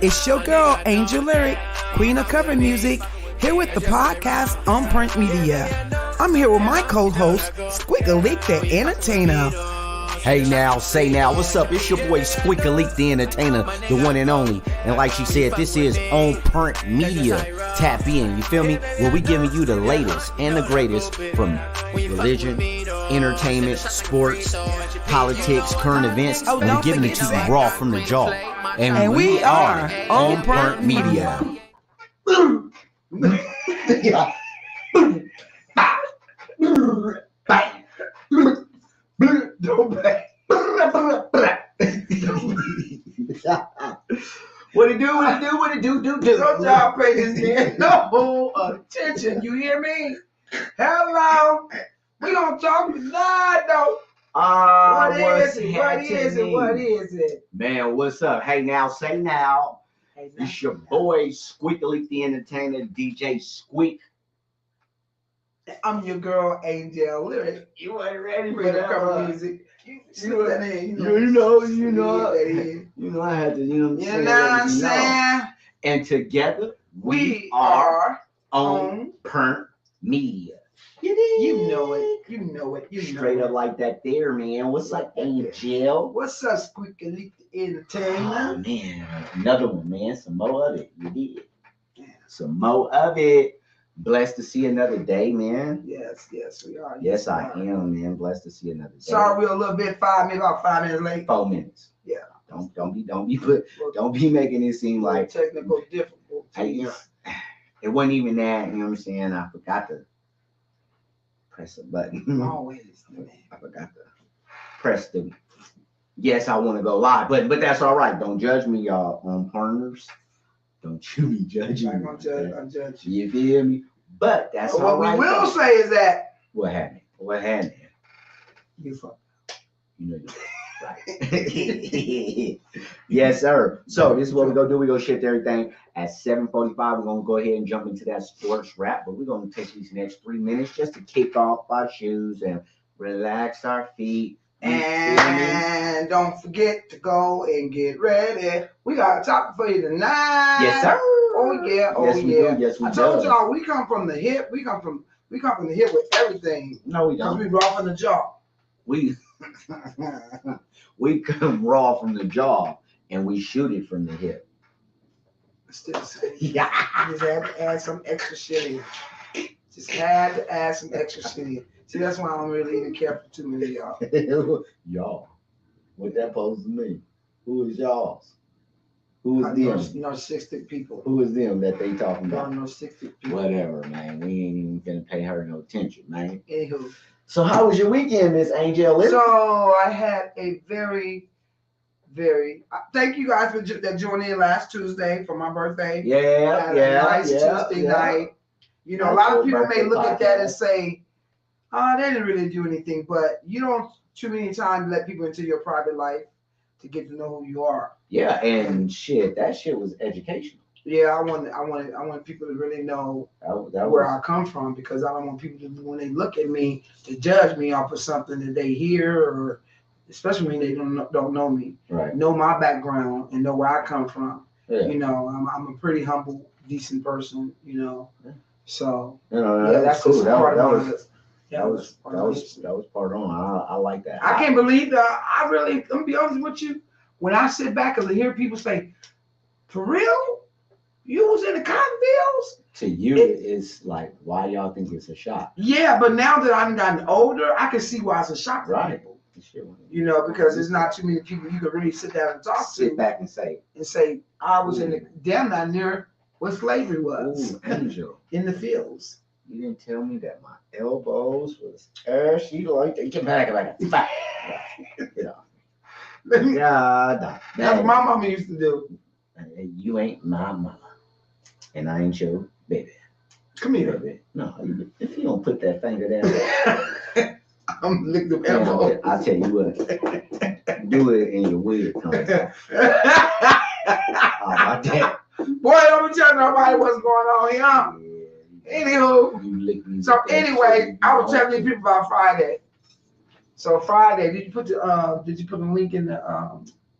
It's your girl, Angel Lyric, Queen of Cover Music, here with the podcast on Print Media. I'm here with my co-host, Squiggalik the Entertainer. Hey now, say now, what's up? It's your boy Squiggalik the Entertainer, the one and only. And like she said, this is On Print Media. Tap in, you feel me? Where we giving you the latest and the greatest from religion, entertainment, sports, politics, current events, and we're giving it to you raw from the jaw. And we are On Print Media. What it do, what it do, what it do. Don't y'all pay this man no attention, you hear me? Hello, we gonna talk tonight though. What is it? Man, what's up? Hey now, say now. It's your boy Squiggalik the Entertainer, DJ Squeak. I'm your girl, Angel Lyric. You ain't ready for the cover music. You know that in. You know, I had to, You know what I'm saying? And together, we are On Print Media. You know it. Straight up like that there, man. What's up, Angel? What's up, Squiggalik the Entertainer? Oh, man. Another one, man. Some more of it. You did. Yeah. Some more of it. Blessed to see another day, man. Yes, we are. Yes, I am, man. Blessed to see another day. Sorry, we're a little bit about 5 minutes late. 4 minutes. Yeah. Don't be making it seem like technical difficulties. It wasn't even that. You know what I'm saying? I forgot to press a button. Always, man. I forgot to press the. Yes, I want to go live, but that's all right. Don't judge me, y'all, partners. Don't you be judging me. I'm judging. You feel me? But that's all right. What we will say is that. What happened? You fucked up. You know right. Yes, sir. So this is what we're gonna do. We're gonna shift everything at 7:45. We're gonna go ahead and jump into that sports wrap, but we're gonna take these next 3 minutes just to kick off our shoes and relax our feet. And don't forget to go and get ready. We got a topic for you tonight. Yes, sir. Oh yeah. Yes, we do. Yes, we I told y'all we come from the hip. We come from the hip with everything. No, we don't. We raw from the jaw. We come raw from the jaw and we shoot it from the hip. Still saying. Yeah. Just had to add some extra shit in. See, that's why I don't really even care for too many of y'all. Y'all. What that supposed to mean? Who is y'all's? Who is them? Narcissistic people. Who is them that they talking about? Narcissistic people. Whatever, man. We ain't even gonna pay her no attention, man. Anywho. So how was your weekend, Miss Angel? So I had a very thank you guys for that joining in last Tuesday for my birthday. Nice Tuesday night. You know, a lot of people may look at that and say, they didn't really do anything, but you don't too many times let people into your private life to get to know who you are. Yeah, and that shit was educational. Yeah, I want people to really know where I come from, because I don't want people to, when they look at me, to judge me off of something that they hear, or especially when they don't know me. Right. Know my background and know where I come from. Yeah. You know, I'm a pretty humble, decent person. You know, so that's cool. That was part on. I like that. I can't believe that. I'm gonna be honest with you. When I sit back and hear people say, "For real, you was in the cotton fields?" To you, it's like, why y'all think it's a shock? Yeah, but now that I've gotten older, I can see why it's a shock to people. You know, because there's not too many people you can really sit down and talk to. Sit back and say, I was in the damn not near what slavery was. Ooh, Angel. In the fields. You didn't tell me that my elbows was she like to get back like you know. That's what my mama used to do. You ain't my mama, and I ain't your baby. Come here, baby. No, if you don't put that finger down, I'm lick them elbows. I'll tell you what. Do it in your weird tongue. Boy, don't be telling nobody what's going on here. Anywho, so anyway, I was telling you people about Friday. So Friday, did you put the link in the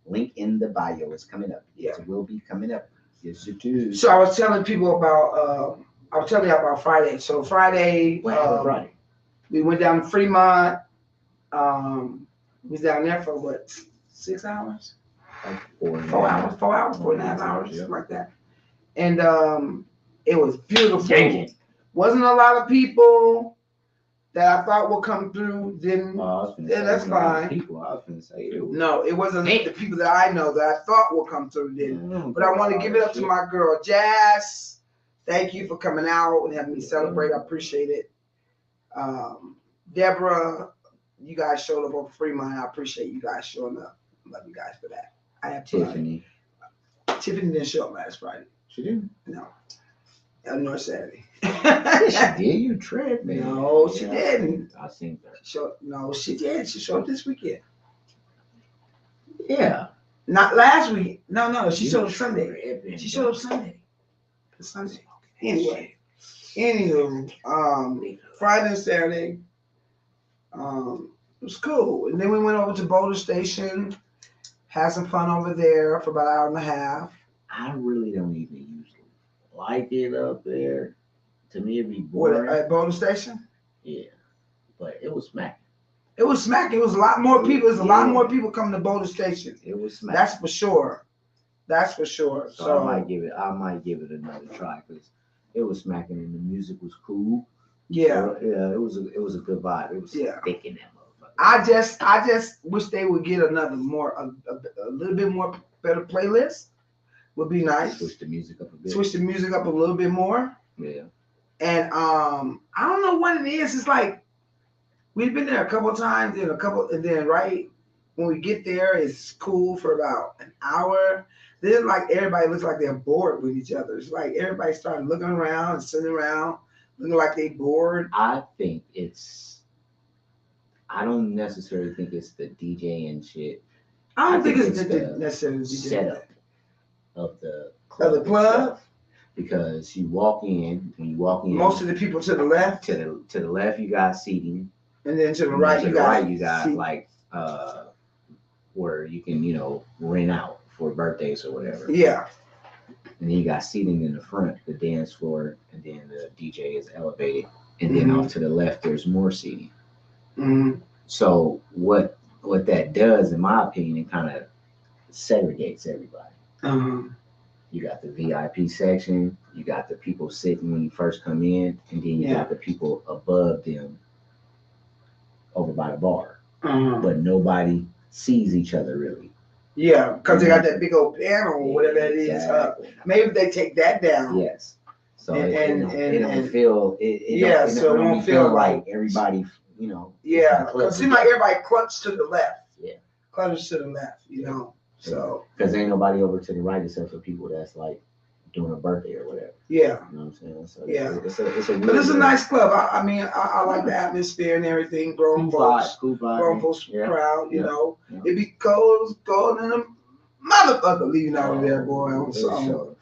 Link in the bio is coming up. Yes, it will be coming up. Yes, it is. So I was telling people about, I was telling you about Friday. So Friday, Friday? We went down to Fremont. We was down there for what, 6 hours? Like 4 hours, 4.5 hours, something like that. And it was beautiful. Dang. Wasn't a lot of people that I thought would come through. Didn't. That's fine. People, I was gonna say it was. No, it wasn't the people that I know that I thought would come through. Didn't. But I want to give it up to my girl Jazz. Thank you for coming out and having me celebrate. I appreciate it. Deborah, you guys showed up on Fremont. I appreciate you guys showing up. Love you guys for that. I have Tiffany. Tiffany didn't show up last Friday. She didn't? No. Nor Saturday. She did. You tripped, man. No, she didn't. I seen her. No, she did. She showed up this weekend. Yeah. Not last week. No. She showed up Sunday. She showed up Sunday. Anyway. Anywho, Friday and Saturday, it was cool. And then we went over to Boulder Station, had some fun over there for about an hour and a half. I really don't even usually like it up there. To me, it'd be boring. What, at Boulder Station? Yeah, but it was smacking. It was smacking. It was a lot more people. There's a lot more people coming to Boulder Station. It was smacking. That's for sure. That's for sure. So I might give it another try because it was smacking and the music was cool. Yeah. So, yeah, it was a good vibe. It was thick in that motherfucker. I just wish they would get another a little bit more better playlist. Would be nice. Switch the music up a bit. Switch the music up a little bit more. Yeah. And I don't know what it is. It's like we've been there a couple of times, and then right when we get there, it's cool for about an hour. Then like everybody looks like they're bored with each other. It's like everybody started looking around and sitting around, looking like they bored. I don't necessarily think it's the DJ and shit. I don't think it's necessarily the DJ setup of the club. Because when you walk in, most of the people to the left. To the left, you got seating, and then to the right, you got like where you can rent out for birthdays or whatever. Yeah. And then you got seating in the front, the dance floor, and then the DJ is elevated, and then off to the left there's more seating. Mm-hmm. So what that does, in my opinion, it kind of segregates everybody. Uh-huh. You got the VIP section, you got the people sitting when you first come in, and then you got the people above them over by the bar. Uh-huh. But nobody sees each other really. Yeah, because they got that big old panel or whatever that is. Maybe they take that down. Yes. So it don't feel like everybody, Yeah, because it seems like everybody clutched to the left. Yeah. Clutches to the left, So. Because ain't nobody over to the right except for people that's like doing a birthday or whatever. Yeah. You know what I'm saying? So yeah. It's a nice club. I mean, I like the atmosphere and everything. Grown folks crowd. You know, it be cold and a motherfucker leaving out of there, boy. On something.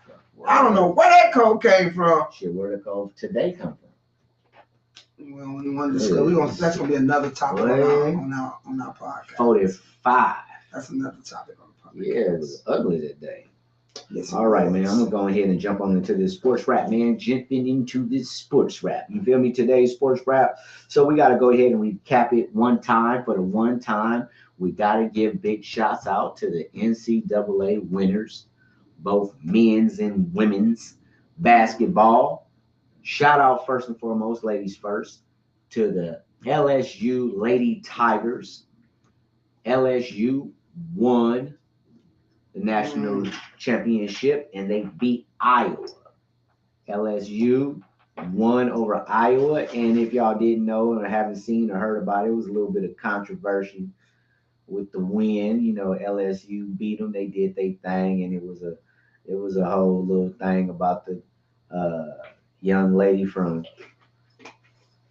I don't know where that cold came from. Shit, where the cold today come from? Well, that's gonna be another topic on our podcast. 45. That's another topic on the podcast. Yeah, it was ugly that day. Yes, all right, man. I'm gonna go ahead and jump on into this sports rap, man. Jumping into this sports rap. You feel me? Today's sports rap. So we gotta go ahead and recap it one time. For the one time, we gotta give big shots out to the NCAA winners, both men's and women's basketball. Shout out first and foremost, ladies first, to the LSU Lady Tigers. LSU won the national championship and they beat Iowa. LSU won over Iowa, and if y'all didn't know or haven't seen or heard about it, it was a little bit of controversy with the win. LSU beat them, they did their thing, and it was a whole little thing about the young lady from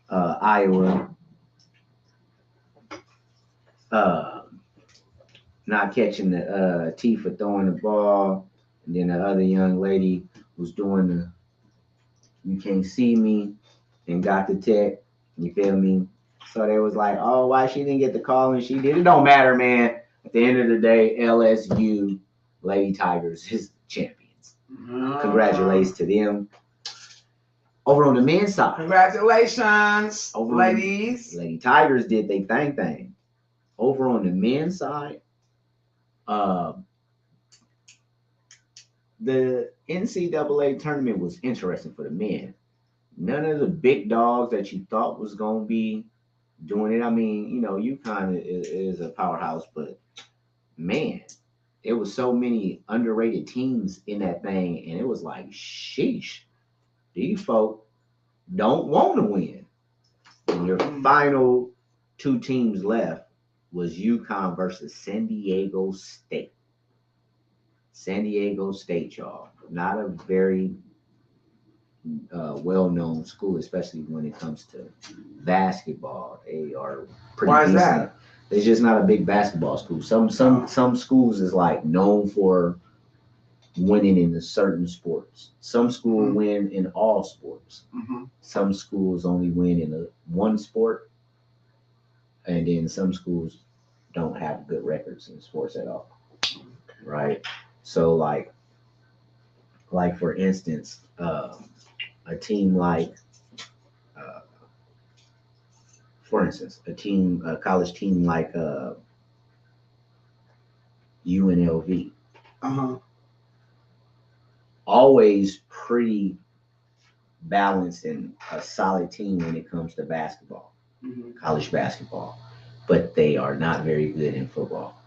Iowa not catching the tee for throwing the ball, and then the other young lady was doing the "you can't see me" and got the tech. You feel me? So they was like, "Oh, why she didn't get the call and she did?" It don't matter, man. At the end of the day, LSU Lady Tigers is champions. Congratulations to them. Over on the men's side. Congratulations, ladies. Lady Tigers did their thing. Over on the men's side, the NCAA tournament was interesting for the men. None of the big dogs that you thought was going to be doing it. I mean, UConn is a powerhouse, but man, it was so many underrated teams in that thing, and it was like, sheesh, these folk don't want to win. And your final two teams left was UConn versus San Diego State. San Diego State, y'all. Not a very well-known school, especially when it comes to basketball. They are pretty Why is decent. that? It's just not a big basketball school. Some schools is like known for winning in the certain sports. Some schools win in all sports. Some schools only win in one sport, and then some schools don't have good records in sports at all. Right? So like for instance, a team like a college team like UNLV. Always pretty balanced and a solid team when it comes to basketball, college basketball, but they are not very good in football.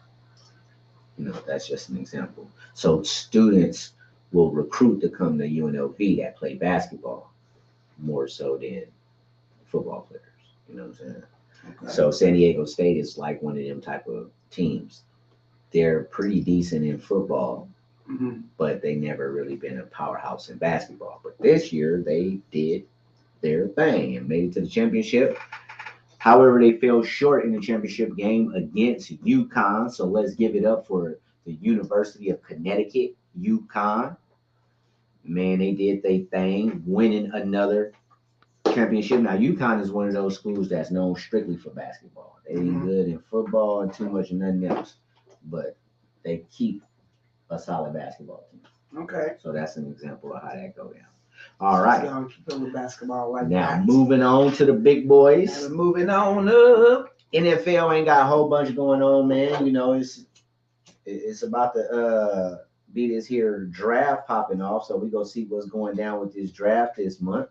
That's just an example. So students will recruit to come to UNLV that play basketball more so than football players. You know what I'm saying? Okay. So San Diego State is like one of them type of teams. They're pretty decent in football, but they never really been a powerhouse in basketball. But this year they did their thing and made it to the championship. However, they fell short in the championship game against UConn. So let's give it up for the University of Connecticut, UConn. Man, they did their thing, winning another championship. Now, UConn is one of those schools that's known strictly for basketball. They ain't good in football and too much of nothing else. But they keep a solid basketball team. Okay. So that's an example of how that go down. All right. So keep up with basketball like now, that. Moving on to the big boys. Now moving on up. NFL ain't got a whole bunch going on, man. It's about to be this here draft popping off. So we go see what's going down with this draft this month.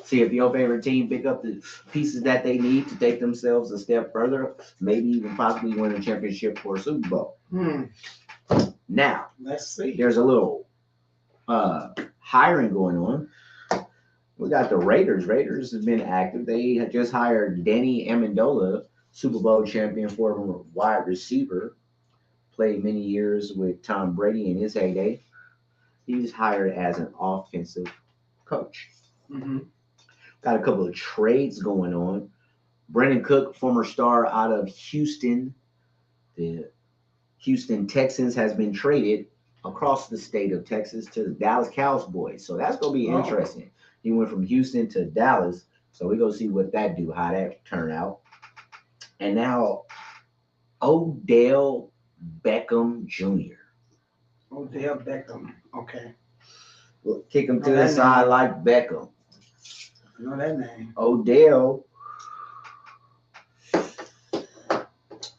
See if your favorite team pick up the pieces that they need to take themselves a step further, maybe even possibly win a championship or a Super Bowl. Now, let's see. There's a little hiring going on. We got the Raiders. Raiders have been active. They had just hired Danny Amendola, Super Bowl champion, former wide receiver, played many years with Tom Brady in his heyday. He's hired as an offensive coach. Got a couple of trades going on. Brandon Cook, former star out of Houston, the Houston Texans, has been traded across the state of Texas to the Dallas Cowboys. So that's going to be interesting. He went from Houston to Dallas. So we're going to see what that do, how that turn out. And now Odell Beckham Jr. Odell Beckham. Okay. We'll kick him to the side like Beckham. I know that name.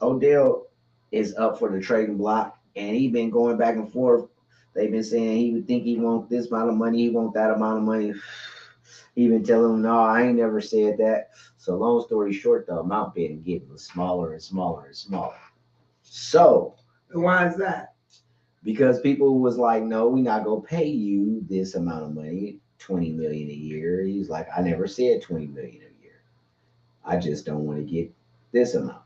Odell is up for the trading block, and he's been going back and forth. They've been saying he would think he want this amount of money, he want that amount of money. He been telling them, no, I ain't never said that. So long story short, the amount been getting smaller and smaller and smaller. So why is that? Because people was like, no, we're not gonna pay you this amount of money, $20 million a year. He's like, I never said $20 million a year. I just don't want to get this amount.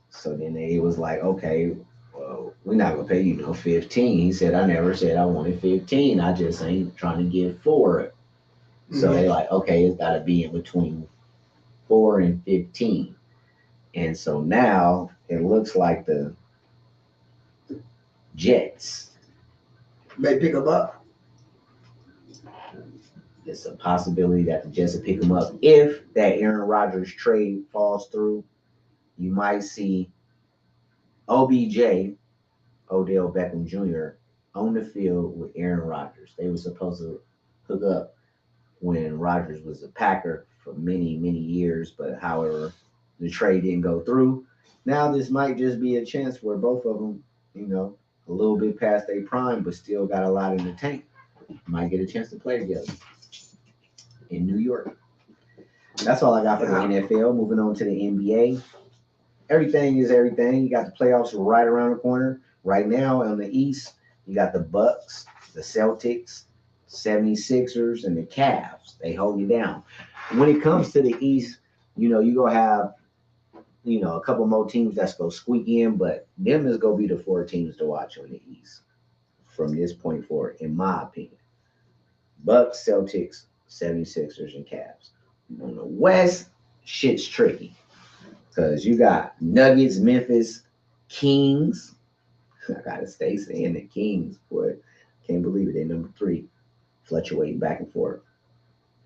So then they was like, okay, well, we're not gonna pay you 15. He said, I never said I wanted 15. I just ain't trying to get 4. So they like, okay, it's gotta be in between 4 and 15. And so now it looks like the Jets may pick him up. It's a possibility that the Jets will pick him up if that Aaron Rodgers trade falls through. you might see OBJ, Odell Beckham Jr., on the field with Aaron Rodgers. They were supposed to hook up when Rodgers was a Packer for many, many years, but however, the trade didn't go through. Now this might just be a chance where both of them, a little bit past their prime, but still got a lot in the tank, might get a chance to play together in New York. That's all I got for the NFL. Moving on to the NBA. Everything is everything. You got the playoffs right around the corner. Right now on the East, you got the Bucks, the Celtics, 76ers, and the Cavs. They hold you down. When it comes to the East, you're going to have, a couple more teams that's going to squeak in, but them is going to be the 4 teams to watch on the East from this point forward, in my opinion. Bucks, Celtics, 76ers, and Cavs. On the West, shit's tricky because you got Nuggets, Memphis, Kings. I got to stay saying the Kings, boy. Can't believe it. They're number 3, fluctuating back and forth.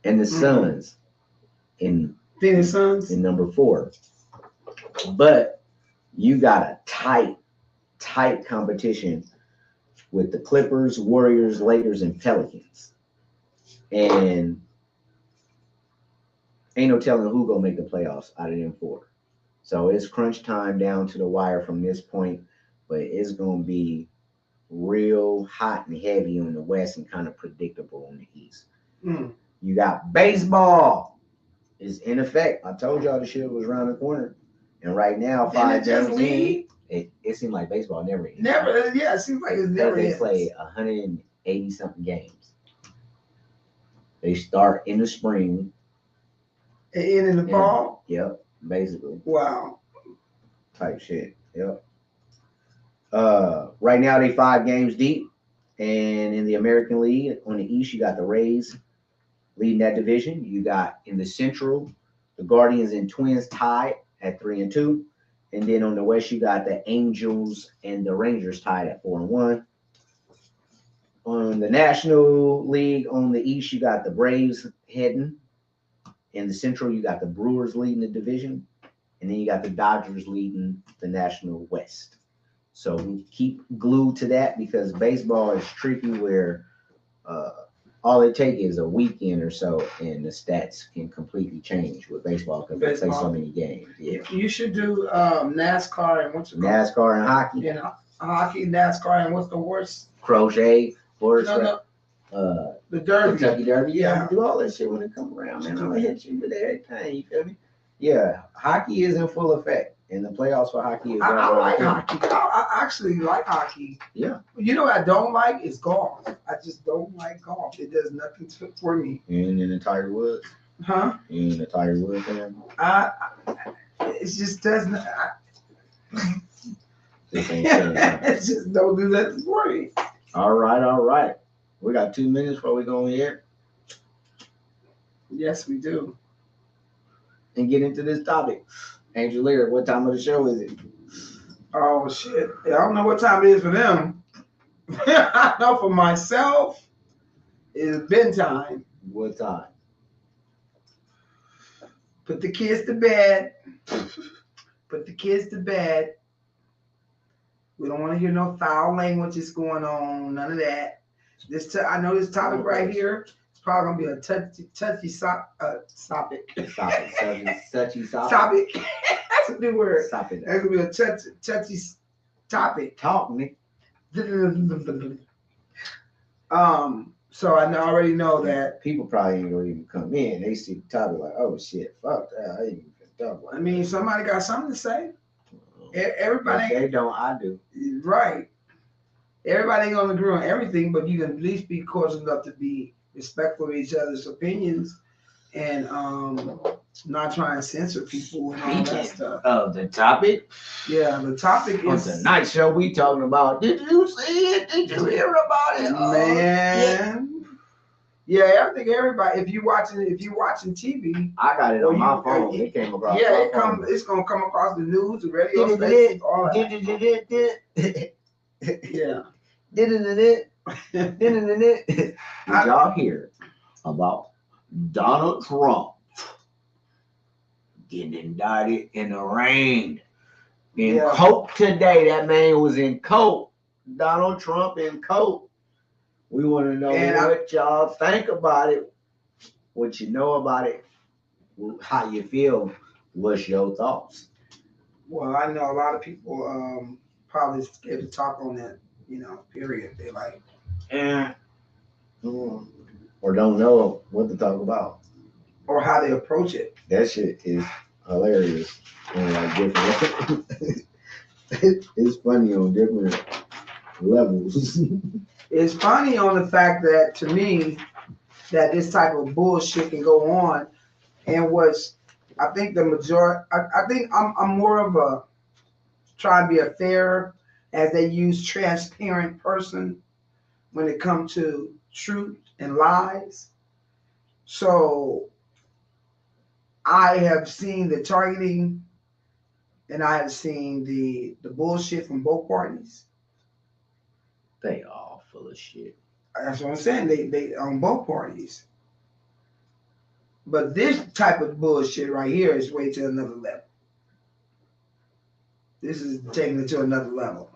And the Suns in number 4. But you got a tight competition with the Clippers, Warriors, Lakers, and Pelicans. And ain't no telling who gonna make the playoffs out of them 4. So it's crunch time down to the wire from this point, but it's gonna be real hot and heavy on the West and kind of predictable on the East. You got baseball is in effect. I told y'all the shit was around the corner. And right now, 5 games in, it seems like baseball never ends. It seems like it's never ends. They ends. play 180-something games. They start in the spring. And end in the fall? Yep, basically. Wow. Type shit, yep. Right now, they 5 games deep. And in the American League, on the East, you got the Rays leading that division. You got in the Central, the Guardians and Twins tied at 3-2. And then on the West, you got the Angels and the Rangers tied at 4-1. On the National League, on the East, you got the Braves heading. In the Central, you got the Brewers leading the division. And then you got the Dodgers leading the National West. So we keep glued to that because baseball is tricky where all it takes is a weekend or so and the stats can completely change with baseball because they play so many games. Yeah. You should do NASCAR and NASCAR and hockey. Yeah, hockey, NASCAR, and what's the worst? Crochet, horse, the Derby. Kentucky Derby. Yeah, do all that shit when it comes around, man. I'm gonna hit you with everything. You feel me? Yeah, hockey is in full effect, and the playoffs for hockey is. I like hockey. I actually like hockey. Yeah. You know what I don't like is golf. I just don't like golf. It does nothing for me. You ain't in the Tiger Woods? Huh? You ain't the Tiger Woods fan? It just doesn't. It just don't do that for me. All right. We got 2 minutes before we go in here. Yes, we do. And get into this topic. Angel Lyric, what time of the show is it? Oh, shit. I don't know what time it is for them. I know for myself, it's bedtime. What time? Put the kids to bed. We don't want to hear no foul languages going on. None of that. I know this topic right here. It's probably gonna be a touchy topic. Topic. That's a new word. Stop it. That's gonna be a touchy topic. Talk, Nick. So I already know that people probably ain't gonna even come in. They see the topic like, oh shit, fuck that. I ain't even talk about. I mean, somebody got something to say. Everybody. If they don't. I do. Right. Everybody ain't gonna agree on everything, but you can at least be cautious enough to be respectful of each other's opinions and not try and censor people and all that stuff. The topic? Yeah, the topic is tonight's show we talking about. Did you see it? Did you hear about it? Man. Yeah, I think everybody. If you watching TV, I got it on my phone. It came across. Yeah, it's gonna come across the news, the radio stations, all that. Yeah. Did y'all hear about Donald Trump getting indicted and arraigned In coke today. That man was in coke. Donald Trump in coke. We want to know what y'all think about it. What you know about it. How you feel. What's your thoughts? Well, I know a lot of people probably scared to talk on that, period. They like, or don't know what to talk about. Or how they approach it. That shit is hilarious on like different it's funny on different levels. It's funny on the fact that, to me, that this type of bullshit can go on, and I think the majority. I think I'm more of a trying to be a fair, as they use transparent person when it comes to truth and lies. So I have seen the targeting, and I have seen the bullshit from both parties. They all full of shit. That's what I'm saying. They on both parties. But this type of bullshit right here is way to another level. This is taking it to another level.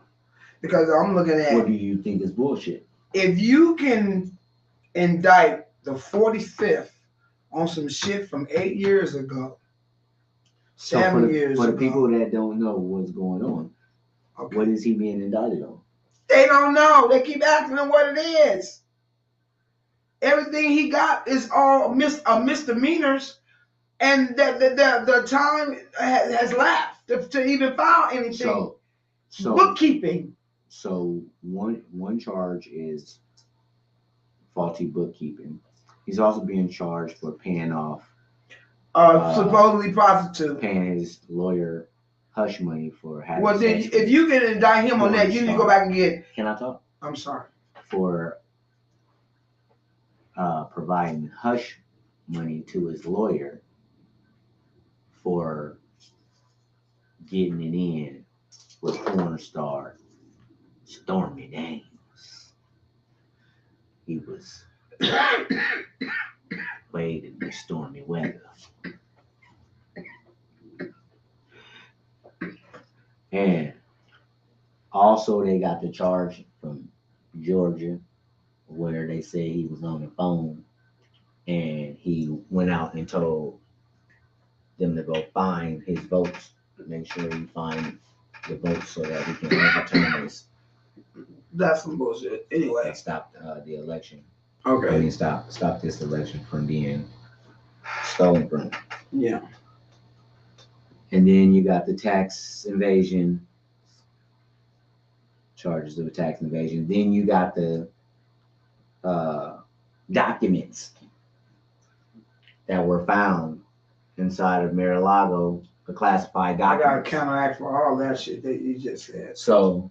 Because I'm looking at... What do you think is bullshit? If you can indict the 45th on some shit from 8 years ago, 7 years ago... For the people that don't know what's going on, what is he being indicted on? They don't know. They keep asking him what it is. Everything he got is all misdemeanors, and the time has lapsed to even file anything. So bookkeeping. So one charge is faulty bookkeeping. He's also being charged for paying off supposedly prostitute, paying his lawyer hush money for having. Well, then if you can indict him on that, you need to go back and get. Can I talk? I'm sorry. For providing hush money to his lawyer for getting it in with porn star Stormy Daniels. He was played in the stormy weather. And also they got the charge from Georgia where they say he was on the phone and he went out and told them to go find his votes, make sure he find the votes so that he can overturn this. That's some bullshit. Anyway, stop the election. Okay. I mean, stop this election from being stolen from. Yeah. And then you got the tax invasion, charges of tax invasion. Then you got the documents that were found inside of Mar-a-Lago, the classified documents. I got to counteract for all that shit that you just said. So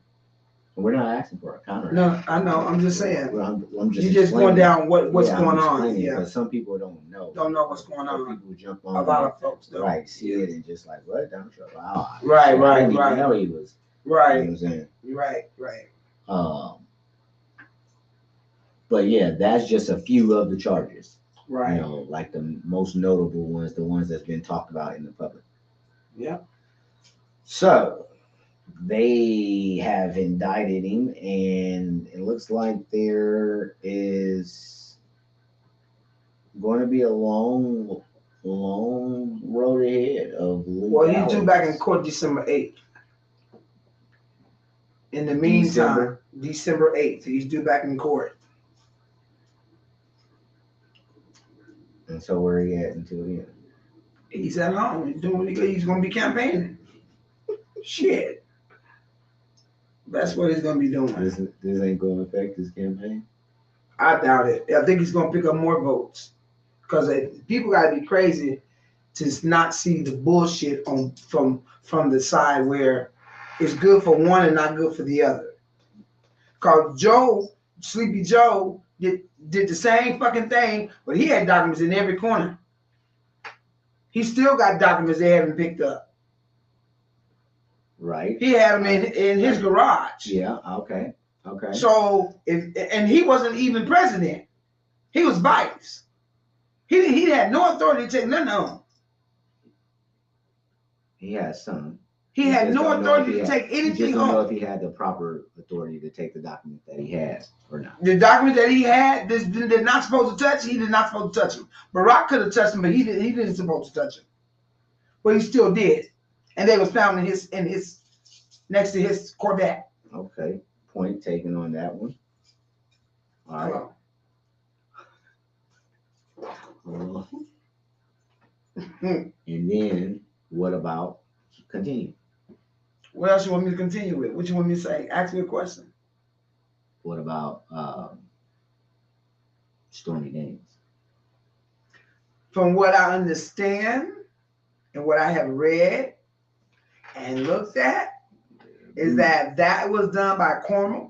we're not asking for a counteract. No, I know. I'm just saying. I'm just you're just going down what's going on. Yeah. Because some people don't know. Don't know what's going on. People jump on. A lot of folks don't. Right. See it and just like, what? Donald Trump. Wow. Right. I didn't even know he was. Right. You know what I'm saying? Right. But yeah, that's just a few of the charges. Right. You know, like the most notable ones, the ones that's been talked about in the public. Yeah. So they have indicted him, and it looks like there is going to be a long road ahead of legalities. Well, he's due back in court December 8th. In the meantime, December 8th, he's due back in court. And so where are you at until then? He's at home. He's doing what he's going to be campaigning. Shit. That's what he's going to be doing. This ain't going to affect his campaign? I doubt it. I think he's going to pick up more votes. Because people got to be crazy to not see the bullshit from the side where it's good for one and not good for the other. Because Sleepy Joe, did the same fucking thing, but he had documents in every corner. He still got documents they haven't picked up. Right. He had them in his garage. Yeah, okay. So, and he wasn't even president. He was vice. He had no authority to take none of them. He had some. He had no authority to take anything home. He just don't know if he had the proper authority to take the document that he had or not. The document that he had, they're not supposed to touch. He did not supposed to touch him. Barack could have touched him, but he didn't supposed to touch him. But he still did, and they was found in his next to his Corvette. Okay, point taken on that one. All right. And then what about continue? What else you want me to continue with? What you want me to say? Ask me a question. What about Stormy Daniels? From what I understand and what I have read and looked at, is that was done by Cohen.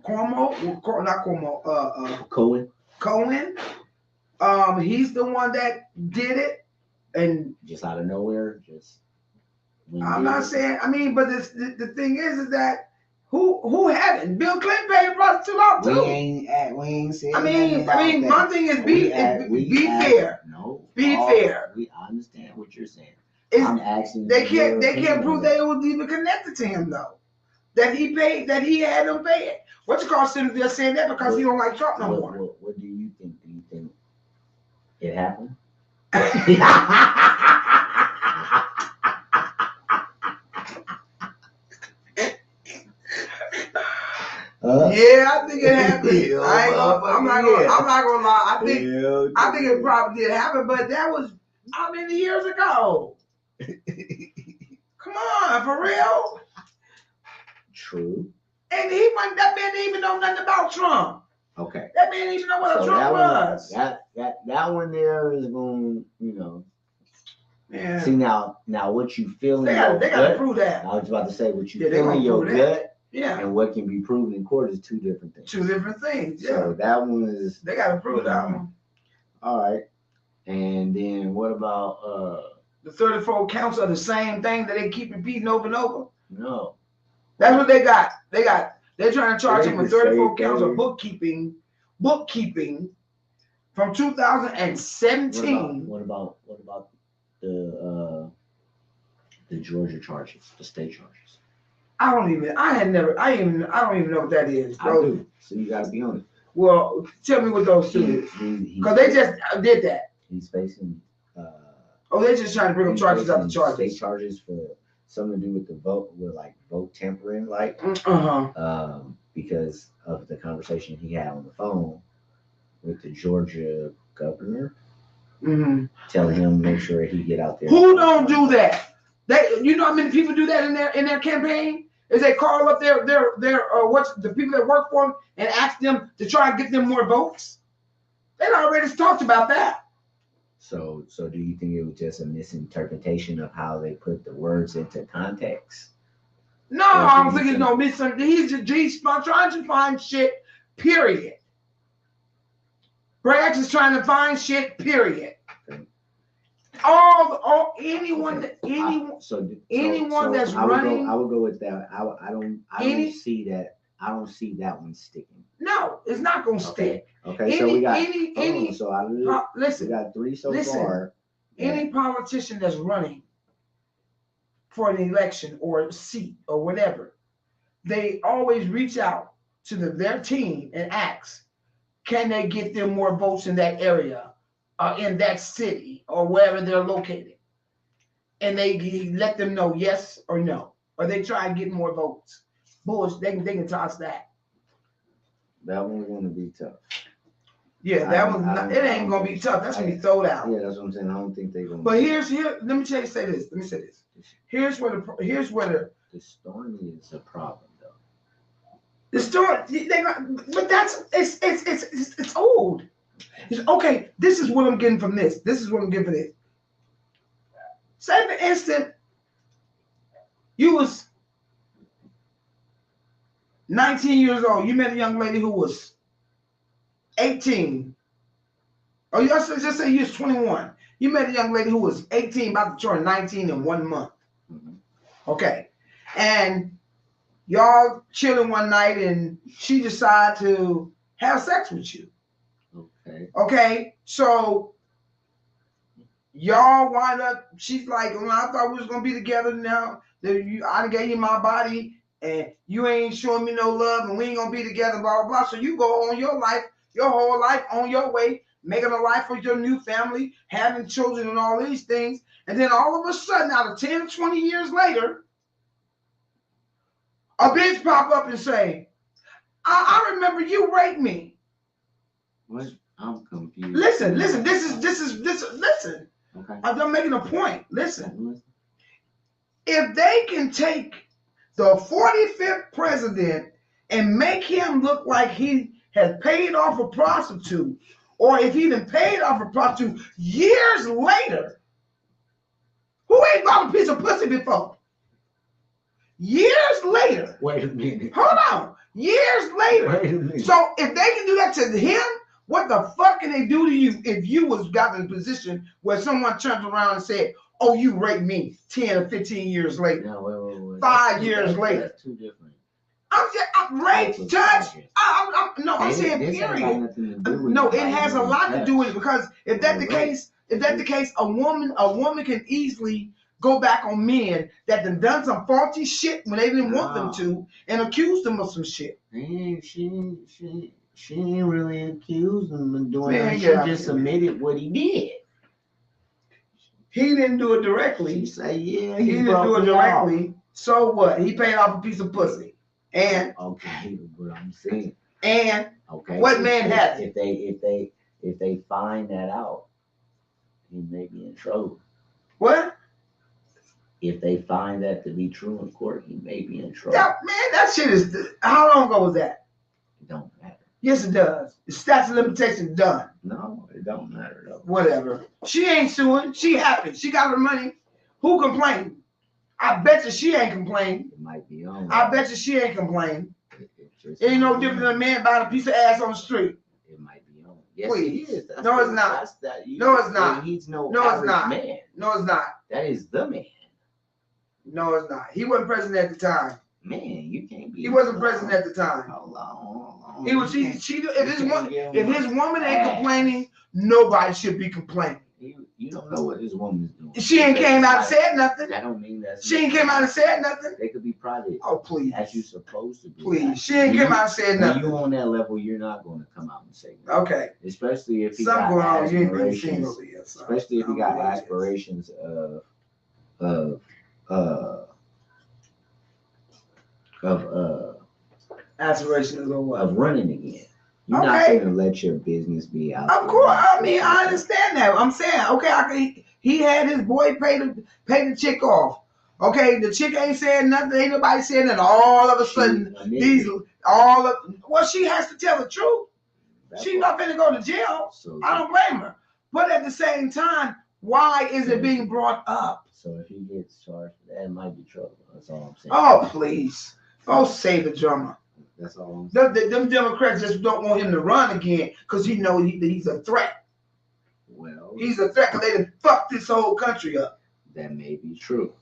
He's the one that did it, and just out of nowhere, I'm not saying. I mean, but the thing is that who haven't? Bill Clinton paid the prostitute out too. We ain't saying. I mean, my thing is be fair. No, be fair. I understand what you're saying. I'm asking. They can't prove they was even connected to him though. That he paid, that he had them pay it. What you call sitting there saying that because he don't like Trump no more. What do you think? Do you think it happened? Yeah, I think it happened. I'm not gonna lie. I think it probably did happen, but that was how many years ago? Come on, for real. True. And that man didn't even know nothing about Trump. Okay. That man didn't even know what a Trump was. That one there is going, Yeah. See now what you feel in they your gut. They gotta prove that. I was about to say what you feel in your gut. Yeah. And what can be proven in court is two different things. Yeah. So that one is. They gotta prove that one. All right. And then what about the 34 counts are the same thing that they keep repeating over and over? No. That's what they got. They're trying to charge him with 34 counts of bookkeeping from 2017. What about the Georgia charges, the state charges? I don't even know what that is, bro. I do. So you gotta be on it. Well, tell me what those two is. Because they just did that. He's facing they're just trying to bring him charges after charges. State charges for something to do with the vote, vote tampering, because of the conversation he had on the phone with the Georgia governor, telling him make sure he get out there. Who don't do that? You know how many people do that in their campaign? Is they call up their the people that work for them and ask them to try and get them more votes? They already talked about that. So do you think it was just a misinterpretation of how they put the words into context? No, I don't think it's no misunderstanding. He's trying to find shit, period. Bragg is trying to find shit, period. Okay. Anyone that's running. I would go with that. I don't see that. I don't see that one sticking. No, it's not going to stick. Okay, so we got listen. We got three so far. Any politician that's running for an election or a seat or whatever, they always reach out to their team and ask, can they get them more votes in that area, in that city, or wherever they're located? And they let them know yes or no, or they try and get more votes. Bullshit, they can toss that. That one's going to be tough. Yeah, it ain't going to be tough. That's going to be thrown out. Yeah, that's what I'm saying. I don't think they're going to. But let me say this. Here's where the Stormy is a problem, though. The story, but it's old. Okay, this is what I'm getting from this. Say for instance, you was 19 years old. You met a young lady who was 18. Or just say you was 21. You met a young lady who was 18, about to turn 19 in 1 month. Okay. And y'all chilling one night and she decided to have sex with you. Okay. So y'all wind up, she's like, well, I thought we was going to be together now. I gave you my body, and you ain't showing me no love, and we ain't gonna be together, blah blah blah. So you go on your life, your whole life on your way, making a life with your new family, having children, and all these things, and then all of a sudden, out of 10 or 20 years later, a bitch pop up and say, I remember you raped me. What? I'm confused. Listen. Listen. Okay. I'm making a point. Listen. If they can take the 45th president and make him look like he has paid off a prostitute, or if he done paid off a prostitute years later, who ain't bought a piece of pussy before? Years later. Wait a minute. Hold on. Years later. Wait a minute. So if they can do that to him, what the fuck can they do to you if you was got in a position where someone turns around and said, oh, you raped me 10 or 15 years later? No, wait. 5 years later. That's two different. I'm raped, touched. I'm saying period. No, it has a lot to do with it, because if that's the case, a woman can easily go back on men that done some faulty shit when they didn't want them to, and accuse them of some shit. Man, she ain't really accused him of doing it. She just admitted what he did. He didn't do it directly. She say, yeah, he didn't do it directly. So what? He paid off a piece of pussy. And okay, but I'm saying. And okay, what man has it? If they find that out, he may be in trouble. What? If they find that to be true in court, he may be in trouble. Yeah, man, that shit is. How long ago was that? It don't matter. Yes, it does. The statute of limitations done. No, it don't matter though. Whatever. She ain't suing. She happy. She got her money. Who complained? I bet you she ain't complained. It might be on. I bet you she ain't complained. It ain't no different than a man buying a piece of ass on the street. It might be on. Yes, please. It is. No, it's not. No, it's not. He's no it's not. Man. No, it's not. That is the man. No, it's not. He wasn't president at the time. Man, you can't be. He wasn't president at the time. Hold on. He was. If his woman ain't complaining, nobody should be complaining. You don't know what his woman's doing. She ain't came out and said nothing. That don't mean that. She ain't came out and said nothing. They could be private. Oh, please. As you supposed to be. Please. She ain't came out and said nothing. When you on that level, you're not going to come out and say nothing. Okay. Especially if he got aspirations. Especially if he got aspirations aspirations of what? Of running again. You're not going to let your business be out. Of course. I mean, I understand that. I'm saying, okay, he had his boy pay the chick off. Okay, the chick ain't saying nothing. Ain't nobody saying that. All of a sudden, she has to tell the truth. She's not going to go to jail. So, I don't blame her. But at the same time, why is it being brought up? So if he gets charged, that might be trouble. That's all I'm saying. Oh, please. Oh, save the drummer. That's all I'm saying. Them Democrats just don't want him to run again because he knows he's a threat. Well, he's a threat because they done fucked this whole country up. That may be true.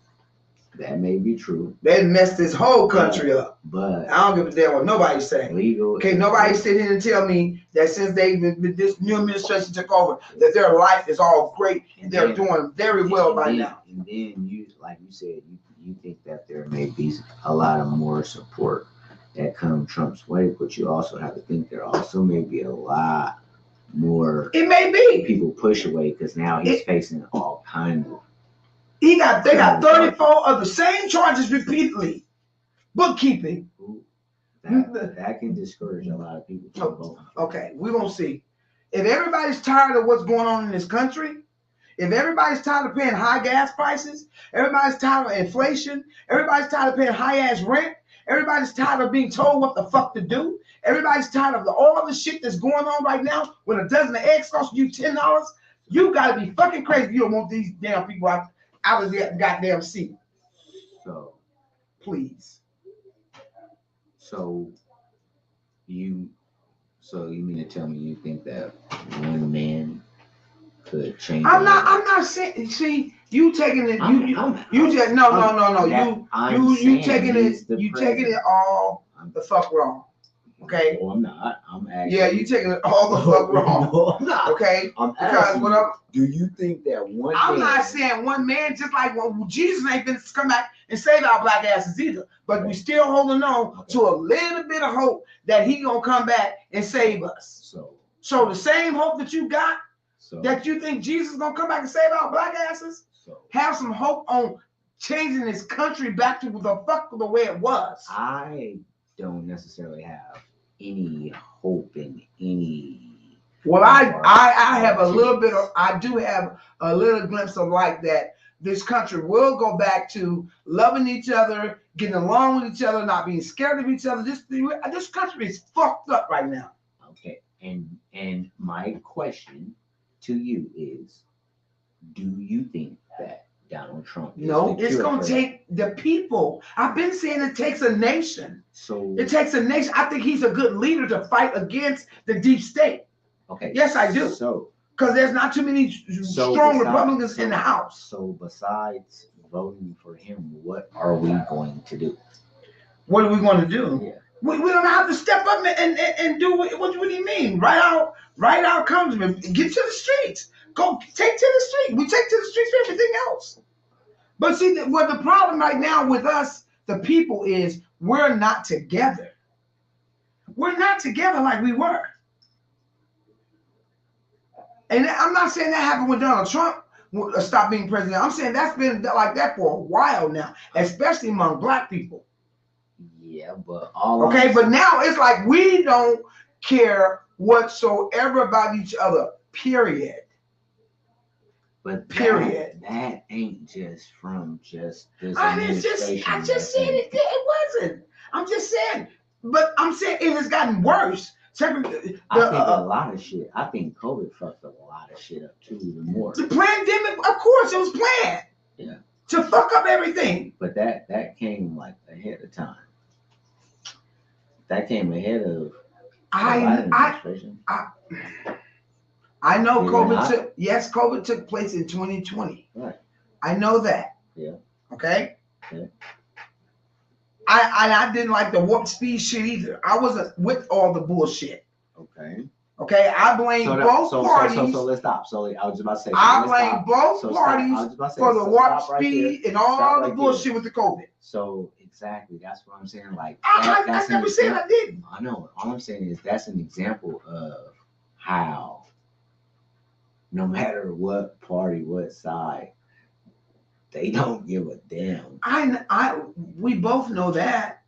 That may be true. They messed this whole country up. But I don't give a damn what nobody's saying. Legal. Okay, nobody sit here and tell me that since this new administration took over, that their life is all great and they're doing very well by now. And then you, like you said, you think that there may be a lot of more support that come Trump's way, but you also have to think there also may be a lot more. It may be people push away because now he's facing all kinds of. They got 34 of the same charges repeatedly. Bookkeeping. That can discourage a lot of people from voting. Okay, we're going to see. If everybody's tired of what's going on in this country, if everybody's tired of paying high gas prices, everybody's tired of inflation, everybody's tired of paying high-ass rent, everybody's tired of being told what the fuck to do, everybody's tired of all the shit that's going on right now when a dozen of eggs costs you $10, you got to be fucking crazy if you don't want these damn people out of their goddamn seat. So, please. So you mean to tell me you think that one man could change? I'm not saying. See, you taking it. You taking it all the fuck wrong. Okay. No, I'm not. I'm asking. Yeah, you taking it all the fuck wrong. No, I'm not. Okay. I'm because asking. What I'm, do you think that one? I'm not saying one man, just like Jesus ain't been to come back and save our black asses either. But we still holding on to a little bit of hope that he gonna come back and save us. So the same hope that you got, that you think Jesus is gonna come back and save our black asses, have some hope on changing this country back to the way it was. I don't necessarily have any hope in any. Well, I have a little bit of, I do have a little glimpse of light that this country will go back to loving each other, getting along with each other, not being scared of each other. This country is fucked up right now. Okay, and my question to you is, do you think that Donald Trump is it's going to take the people. I've been saying it takes a nation. So it takes a nation. I think he's a good leader to fight against the deep state. Okay. Yes, I do. So because there's not too many strong Republicans in the House. So besides voting for him, what are we going to do? What are we going to do? Yeah. We don't have to step up and do what do you mean? Write out congressmen, get to the streets. Go take to the street. We take to the streets for everything else. But see, what the problem right now with us, the people, is we're not together. We're not together like we were. And I'm not saying that happened when Donald Trump stopped being president. I'm saying that's been like that for a while now, especially among black people. Yeah, but but now it's like we don't care whatsoever about each other. Period. But period. That ain't just from just this. I just said it wasn't. I'm just saying. But I'm saying it has gotten worse. I think a lot of shit. I think COVID fucked a lot of shit up too, even more. The pandemic, of course, it was planned. Yeah. To fuck up everything. But that came like ahead of time. That came ahead of administration. I know COVID took place in 2020. Right. I know that. Yeah. Okay. Yeah. I didn't like the warp speed shit either. I wasn't with all the bullshit. Okay. Okay. I blame both parties. So let's stop. So I was about to say. I blame both parties for the warp speed and all the bullshit with the COVID. So exactly, that's what I'm saying. Like I never said I didn't. I know. All I'm saying is that's an example of how, no matter what party, what side, they don't give a damn. We both know that.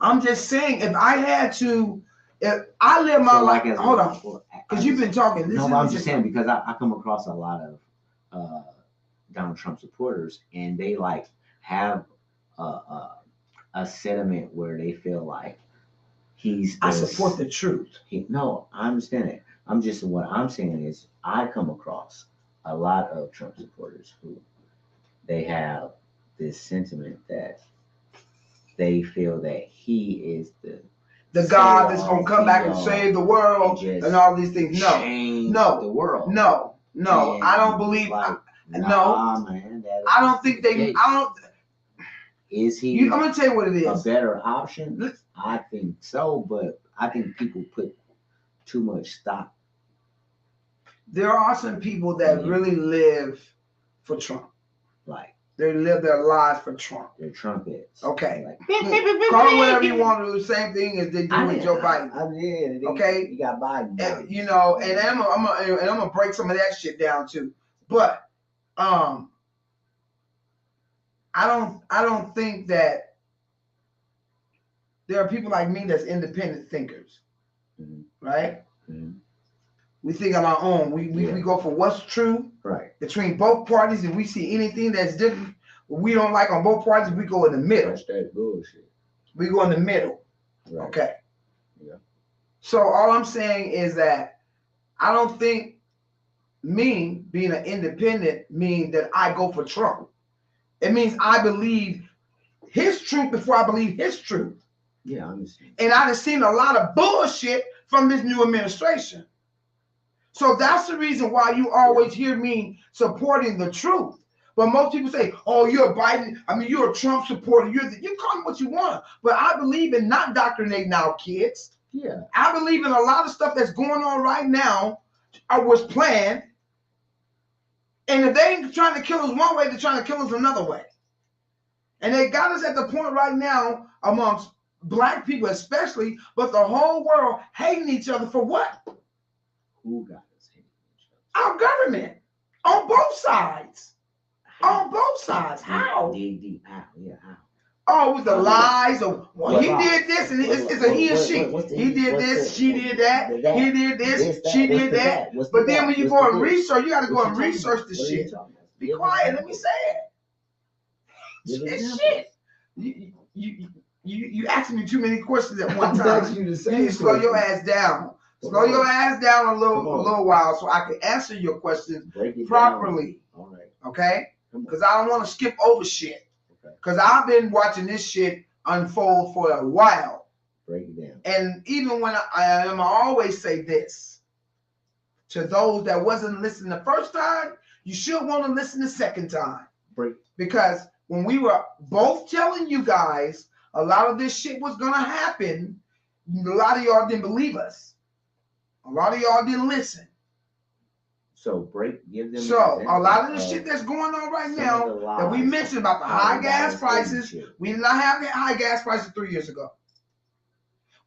I'm just saying, if I live my life, hold on, because you've been talking. I'm just saying because I come across a lot of Donald Trump supporters, and they like have a sentiment where they feel like I support the truth. No, I understand it. What I'm saying is I come across a lot of Trump supporters who they have this sentiment that they feel that he is the God that's going to come back and save the world and all these things. No, the world. No, I don't believe. Man, I don't think they. I don't. Is he? I'm gonna tell you what it is. A better option? I think so, but I think people put too much stock. There are some people that really live for Trump. Like they live their lives for Trump. They're Trumpets. Okay. Call it whatever you want to do. The same thing as they do with Joe Biden. Okay. You got Biden. And, and I'm gonna break some of that shit down too. But I don't think that there are people like me that's independent thinkers, right? Mm-hmm. We think on our own. We go for what's true, right, between both parties. If we see anything that's different, we don't like on both parties, we go in the middle. That's that bullshit. We go in the middle. Right. Okay. Yeah. So all I'm saying is that I don't think me being an independent means that I go for Trump. It means I believe his truth before I believe his truth. Yeah, I understand. And I've seen a lot of bullshit from this new administration. So that's the reason why you always hear me supporting the truth. But most people say, oh, you're a Biden. You're a Trump supporter. You call me what you want. But I believe in not indoctrinating our kids. Yeah. I believe in a lot of stuff that's going on right now was planned. And if they ain't trying to kill us one way, they're trying to kill us another way. And they got us at the point right now amongst black people especially, but the whole world hating each other for what? Who got us hating each other? Our government. On both sides. How? On both sides. How? Deep. How? Yeah, how? Oh, with the lies of, well, he did this, and it's a he and she. He did this, she did that. He did this, she did that. But then when you go and research, you got to go and research the shit. Be quiet. Let me say it. It's shit. You asking me too many questions at one time. You need to slow your ass down. Slow your ass down a little while so I can answer your questions properly. All right. Okay? Because I don't want to skip over shit. Because I've been watching this shit unfold for a while. Break it down. And even when I always say this to those that wasn't listening the first time, you should want to listen the second time. Because when we were both telling you guys a lot of this shit was going to happen, a lot of y'all didn't believe us. A lot of y'all didn't listen. So give them. So a lot of the shit that's going on right now that we mentioned about the high gas prices, we did not have high gas prices 3 years ago.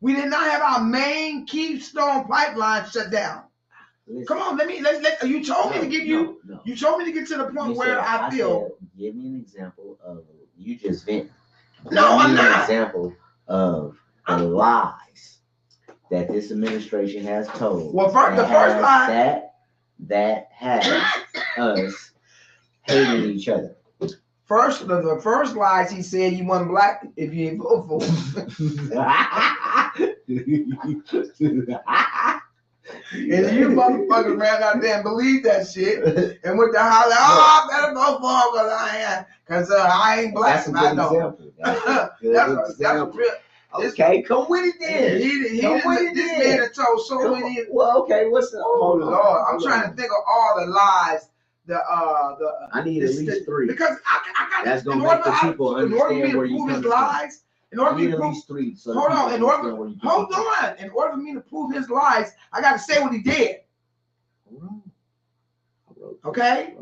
We did not have our main Keystone pipeline shut down. Listen, come on, you told me to give you. No. You told me to get to the point where I feel. Give me an example of you just vent. No, I'm not. An example of the lies that this administration has told. Well, the first lie that has us hating each other. First, the first lies he said you wasn't black if you ain't vote for him. And you motherfuckers ran out there and believed that shit and went to holler, I better vote for him because I ain't black. That's a good example. That's a real. Okay, come with it then. This man had told so many. Well, okay, what's the? Oh Lord, I'm trying to think of all the lies. I need at least three because I got. That's gonna make the people understand where you come from. In order for me to prove his three, so hold on. In order for me to prove his lies, I got to say what he did. Okay.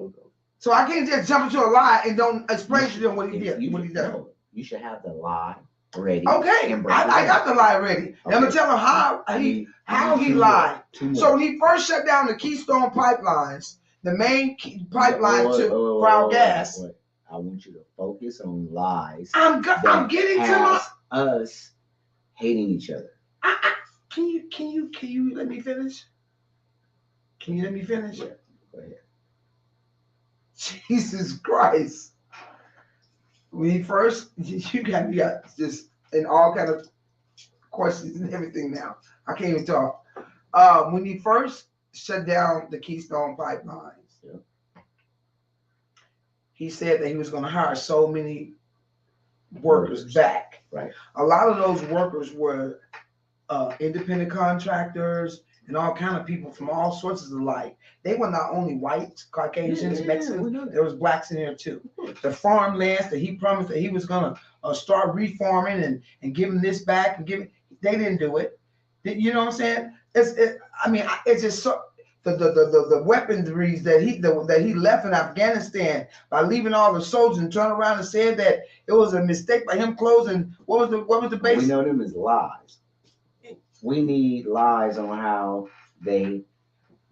So I can't just jump into a lie and don't explain to them what he did. What he done. You should have the lie ready. Okay, I got the lie ready. Okay. And I'm gonna tell him how he lied. So when he first shut down the Keystone pipelines, the main pipeline to Crown Gas. I want you to focus on lies. I'm getting to us hating each other. Can you let me finish? Can you let me finish? Yeah, go ahead. Jesus Christ. We first, you got just in all kind of questions and everything now. I can't even talk. When he first shut down the Keystone pipelines, he said that he was going to hire so many workers back. Right. A lot of those workers were independent contractors and all kind of people from all sorts of life. They were not only whites, Caucasians, Mexicans. There was blacks in there too. The farmlands that he promised that he was going to start reforming and giving this back and giving. They didn't do it. You know what I'm saying? It's just so. The weaponry that he left in Afghanistan by leaving all the soldiers and turned around and said that it was a mistake by him closing. What was the base? We know them as lies. We need lies on how they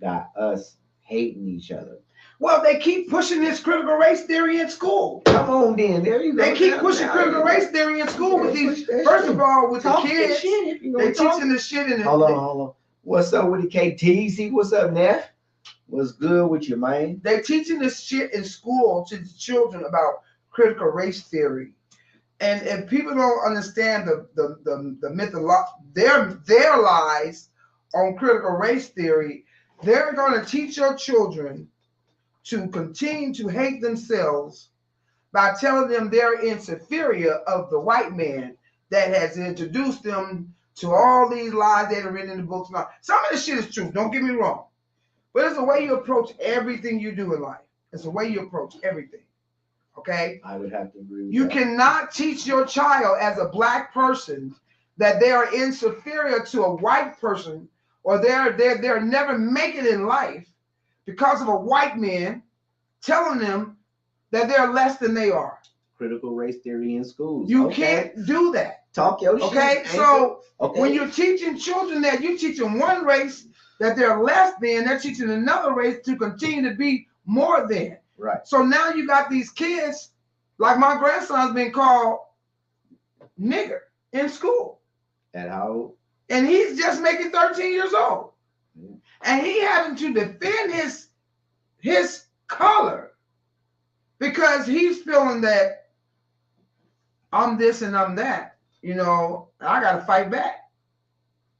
got us hating each other. Well, they keep pushing this critical race theory in school. Come on, then. There you go. They keep pushing critical race theory in school with these. First of all, with the kids, they teaching this shit in. Hold on. What's up with the KTZ? What's up, Neff? What's good with you, man? They're teaching this shit in school to the children about critical race theory. And if people don't understand the myth of their lies on critical race theory, they're going to teach your children to continue to hate themselves by telling them they're inferior of the white man that has introduced them to all these lies that are written in the books. Now, some of this shit is true. Don't get me wrong. But it's the way you approach everything you do in life. It's the way you approach everything. Okay? I would have to agree with you that. Cannot teach your child as a black person that they are inferior to a white person, or they're never making it in life because of a white man telling them that they're less than they are. Critical race theory in schools. You can't do that. Talk your shit. Okay, so when you're teaching children that, you're teaching one race that they're less than, they're teaching another race to continue to be more than. Right. So now you got these kids, like my grandson's been called nigger in school. At how old? And he's just making 13 years old. Mm-hmm. And he having to defend his color because he's feeling that I'm this and I'm that. You know, I got to fight back.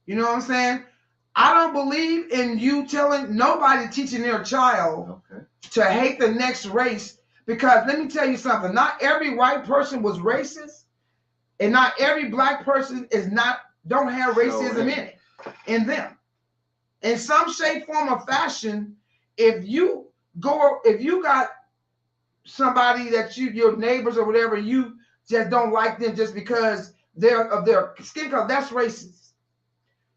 You know what I'm saying? I don't believe in you telling nobody teaching their child to hate the next race, because let me tell you something. Not every white person was racist, and not every black person don't have racism in them. In some shape, form, or fashion, if you got somebody that your neighbors or whatever, you just don't like them just because they're of their skin color, that's racist.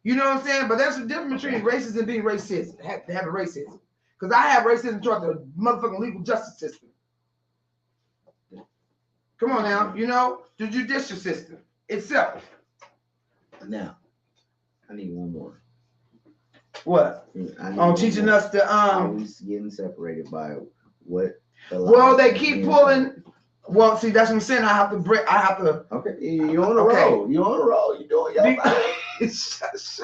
You know what I'm saying? But there's a difference between racist and being racist. Having racism. Because I have racism toward the motherfucking legal justice system. Come on now. You know, the judicial system itself. Now, I need one more. What? Teaching us to always getting separated by what? Well, they keep pulling. Well, see, that's what I'm saying. I have to. Okay, you're on the roll. You're on the roll. You're doing your thing.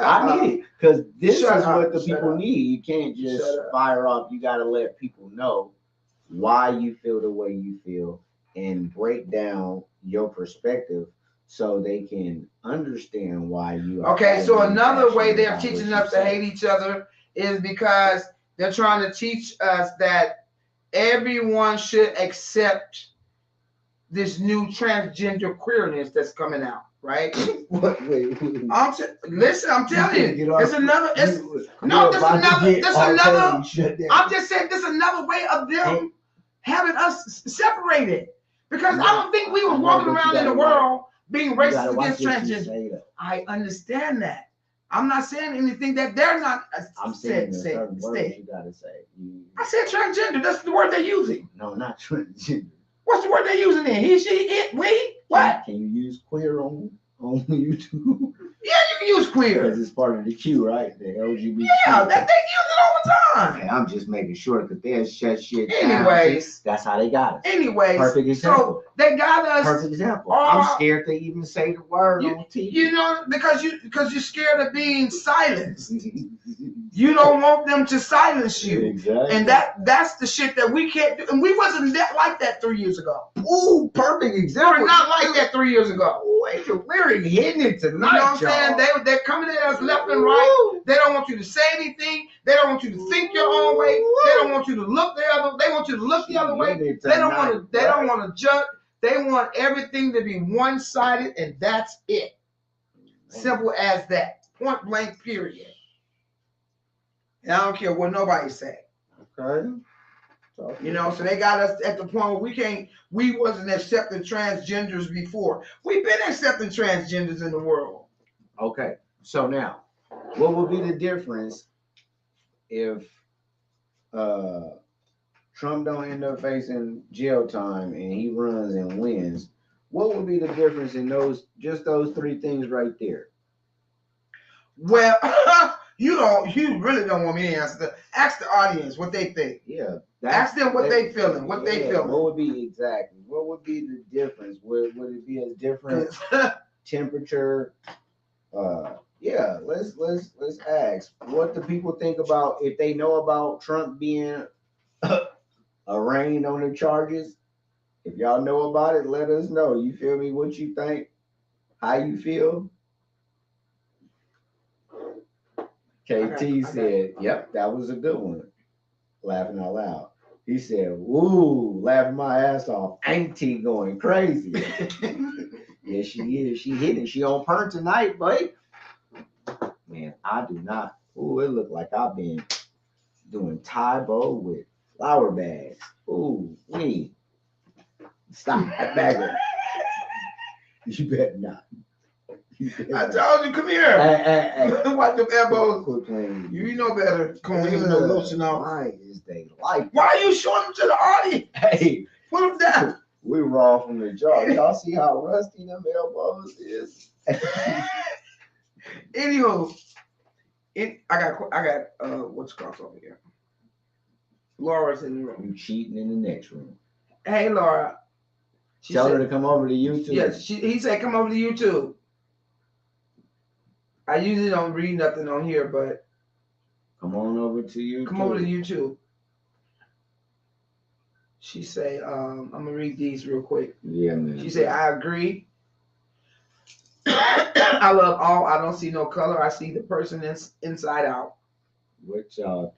I need it because this is what the people need. You can't just fire off. You got to let people know why you feel the way you feel and break down your perspective so they can understand why you are. Okay, so another way they're teaching us to hate each other is because they're trying to teach us that everyone should accept this new transgender queerness that's coming out, right? Wait. Listen, I'm telling you, there's another. I'm just saying, there's another way of them having us separated, because I don't think we was walking around in the world being racist against transgender. I understand that. I'm not saying anything that they're not. I'm saying certain words you gotta say. I said transgender. That's the word they're using. No, not transgender. What's the word they're using then? He, she, it, we? What? Can you use queer on YouTube? Yeah, you can use queer. Because it's part of the Q, right? The LGBT. Yeah, they use it all the time. Okay, I'm just making sure because they'll shut shit down. Anyways. That's how they got us. Anyways. Perfect example. So they got us. Perfect example. I'm scared to even say the word on TV. You know, because you're scared of being silenced. You don't want them to silence you. Exactly. And that's the shit that we can't do. And we wasn't like that 3 years ago. Ooh, perfect example. We're not like that 3 years ago. Wait, we're hitting it tonight. You know what I'm saying? They're coming at us left and right. They don't want you to say anything. They don't want you to think your own way. They don't want you to look the other. They want you to look the other way. They don't want to judge. They want everything to be one-sided, and that's it. Simple as that. Point blank, period. And I don't care what nobody say. Okay. You know, so they got us at the point where we wasn't accepting transgenders before. We've been accepting transgenders in the world. Okay. So now, what would be the difference if Trump don't end up facing jail time and he runs and wins? What would be the difference in those three things right there? Well, you really don't want me to answer that. Ask the audience what they think. Yeah. Ask them what they feeling. What they feeling. What would be the difference? Would it be a different temperature? Let's ask what the people think about if they know about Trump being arraigned on the charges. If y'all know about it, let us know. You feel me? What you think? How you feel? KT said, yep, that was a good one. Laughing out loud. He said, ooh, laughing my ass off. Ain't T going crazy? Yeah, she is. She hitting. She on perm tonight, boy. Man, I do not. Ooh, it look like I've been doing Tybo with flower bags. Ooh, wait. Stop that bagger. You better not. I told you, come here. Hey. Watch them elbows. Quit playing. You know better. Come on, give them no lotion off. Why is they like? Why are you showing them to the audience? Hey, put them down. We raw from the jaw. Y'all see how rusty them elbows is? Anywho, I got what's called over here. Laura's in the room. You cheating in the next room. Hey, Laura. Tell her to come over to YouTube. Yes, he said come over to YouTube. I usually don't read nothing on here, but come on over to YouTube. Come over to YouTube. She say, I'm gonna read these real quick. Yeah, man. She said, I agree. I love all. I don't see no color. I see the person inside out. What y'all?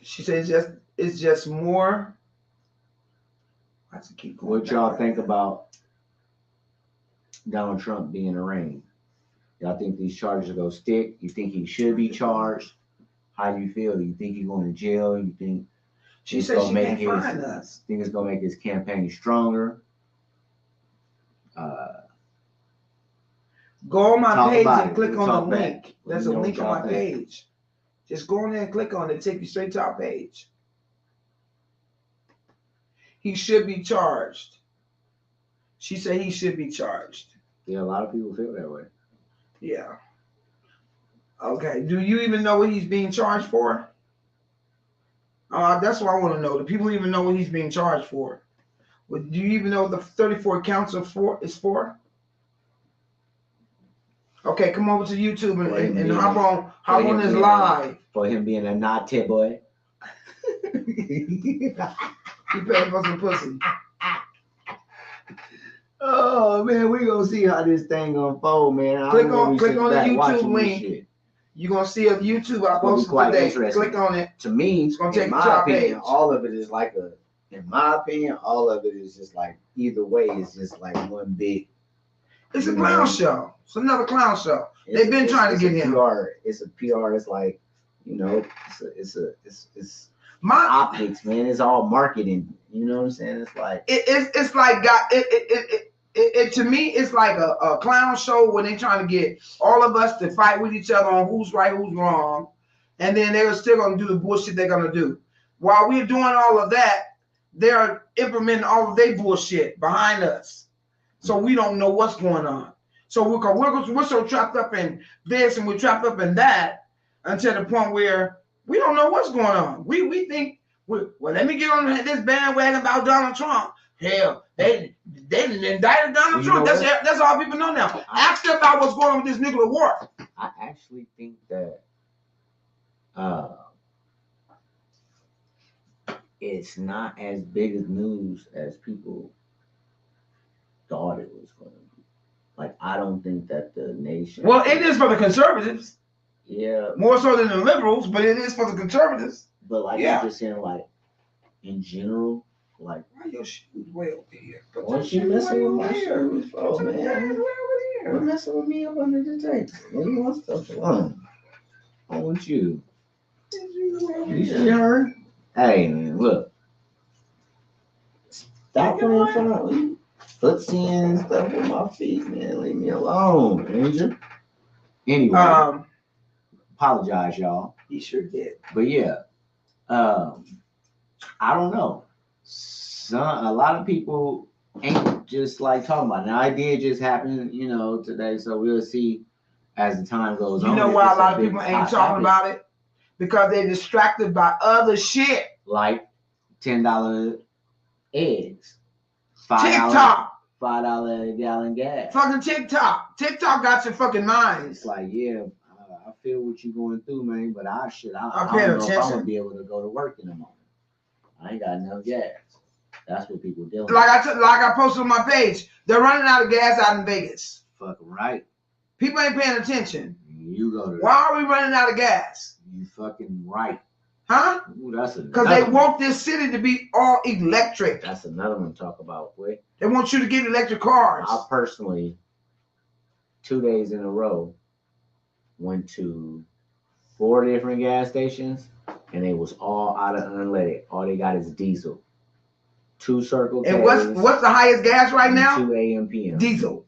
She says it's just more. I have to keep going. What y'all think about Donald Trump being arraigned? Y'all think these charges are gonna stick? You think he should be charged? How do you feel? Do you think he's going to jail? You think she said she can't find us? Think it's gonna make his campaign stronger? Go on my page and click on the link. There's a link on my page. Just go on there and click on it. Take you straight to our page. He should be charged. She said he should be charged. Yeah, a lot of people feel that way. Yeah. Okay. Do you even know what he's being charged for? That's what I want to know. Do people even know what he's being charged for? Do you even know what the 34 counts is for? Okay, come over to YouTube and hop on this live. For him being a naughty boy. He paid for some pussy. Oh man, we gonna see how this thing unfold, man. Click on the YouTube link. You're gonna see a YouTube I posted today. Click on it. To me, it's gonna take in you to my our opinion, page. all of it is like in my opinion, all of it is just like either way, it's just like one big. It's a clown show. It's another clown show. They've been trying to get him. It's a PR. It's like, it's my optics, man. It's all marketing. You know what I'm saying? It's like it's like to me, it's like a clown show when they're trying to get all of us to fight with each other on who's right, who's wrong, and then they're still gonna do the bullshit they're gonna do. While we're doing all of that, they're implementing all of their bullshit behind us, so we don't know what's going on. So we're so trapped up in this and we're trapped up in that until the point where we don't know what's going on. We think, well, let me get on this bandwagon about Donald Trump. Hell, they indicted Donald Trump. That's all people know now. Ask them about what's going on with this nuclear war. I actually think that it's not as big as news as people thought it was going to be. Like, I don't think that the nation. Well, it is for the conservatives. Yeah. More so than the liberals, but it is for the conservatives. But like I'm just saying, like in general, like why your shoes way over here? Once you messing with my shoes, bro, man. You're messing with me up under the table. You want stuff alone. I want you. You see her? Hey man, look. Stop putting in front of me. Footsie and stuff with my feet, man. Leave me alone, Ranger. Anyway, apologize, y'all. He sure did. But yeah, I don't know. A lot of people ain't just like talking about it. Now, it did just happen, today. So we'll see as the time goes on. You know why a lot of people ain't talking about it? Because they're distracted by other shit. Like $10 eggs. TikTok. $5 a gallon gas. Fucking TikTok. TikTok got your fucking mind. It's like, yeah, I feel what you're going through, man, but I don't know if I'm going to be able to go to work in the morning. I ain't got enough gas. That's what people dealing with. Like I posted on my page, they're running out of gas out in Vegas. Fucking right. People ain't paying attention. You go to. Why are we running out of gas? You fucking right. Huh? Ooh, that's because they want this city to be all electric. That's another one to talk about, boy. They want you to get electric cars. I personally, 2 days in a row, went to 4 different gas stations, and they was all out of unleaded. All they got is diesel. 2 Circle K's. And what's the highest gas right now? 2 AM PM. Diesel.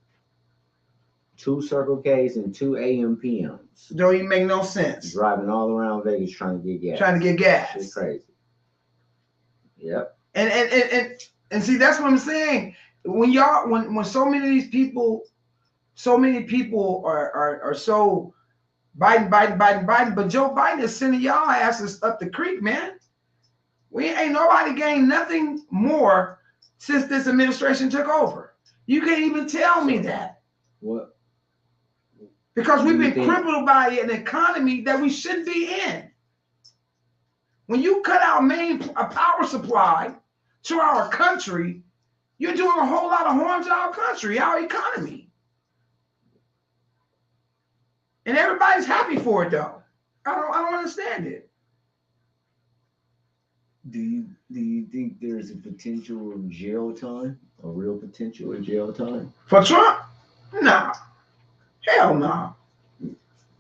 2 Circle K's and 2 AM PMs. Don't even make no sense. Driving all around Vegas trying to get gas. It's crazy. Yep. And see, that's what I'm saying. When so many of these people, are so Biden, but Joe Biden is sending y'all asses up the creek, man. We ain't nobody gained nothing more since this administration took over. You can't even tell me that. What? Because we've been crippled by an economy that we shouldn't be in. When you cut our main power supply to our country, you're doing a whole lot of harm to our country, our economy. And everybody's happy for it, though. I don't understand it. Do you think there's a potential of jail time? A real potential of jail time? For Trump? Nah. Hell no.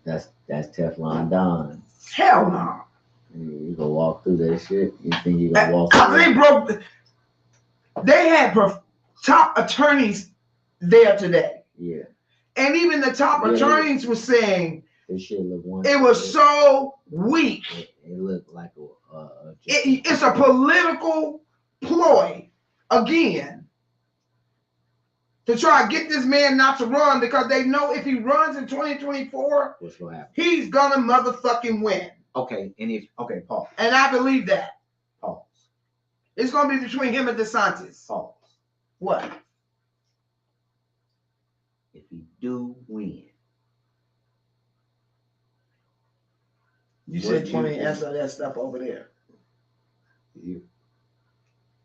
That's Teflon Don. Hell no. You gonna walk through that shit? You think you gonna walk through they had top attorneys there today. Yeah. And even the top attorneys were saying this shit it was so weak. It looked like it's a political ploy again to try to get this man not to run, because they know if he runs in 2024, what's gonna happen? He's gonna motherfucking win. Okay, pause. And I believe that. Pause. It's gonna be between him and DeSantis. Pause. What? If he do win, you said you want me to answer that stuff over there.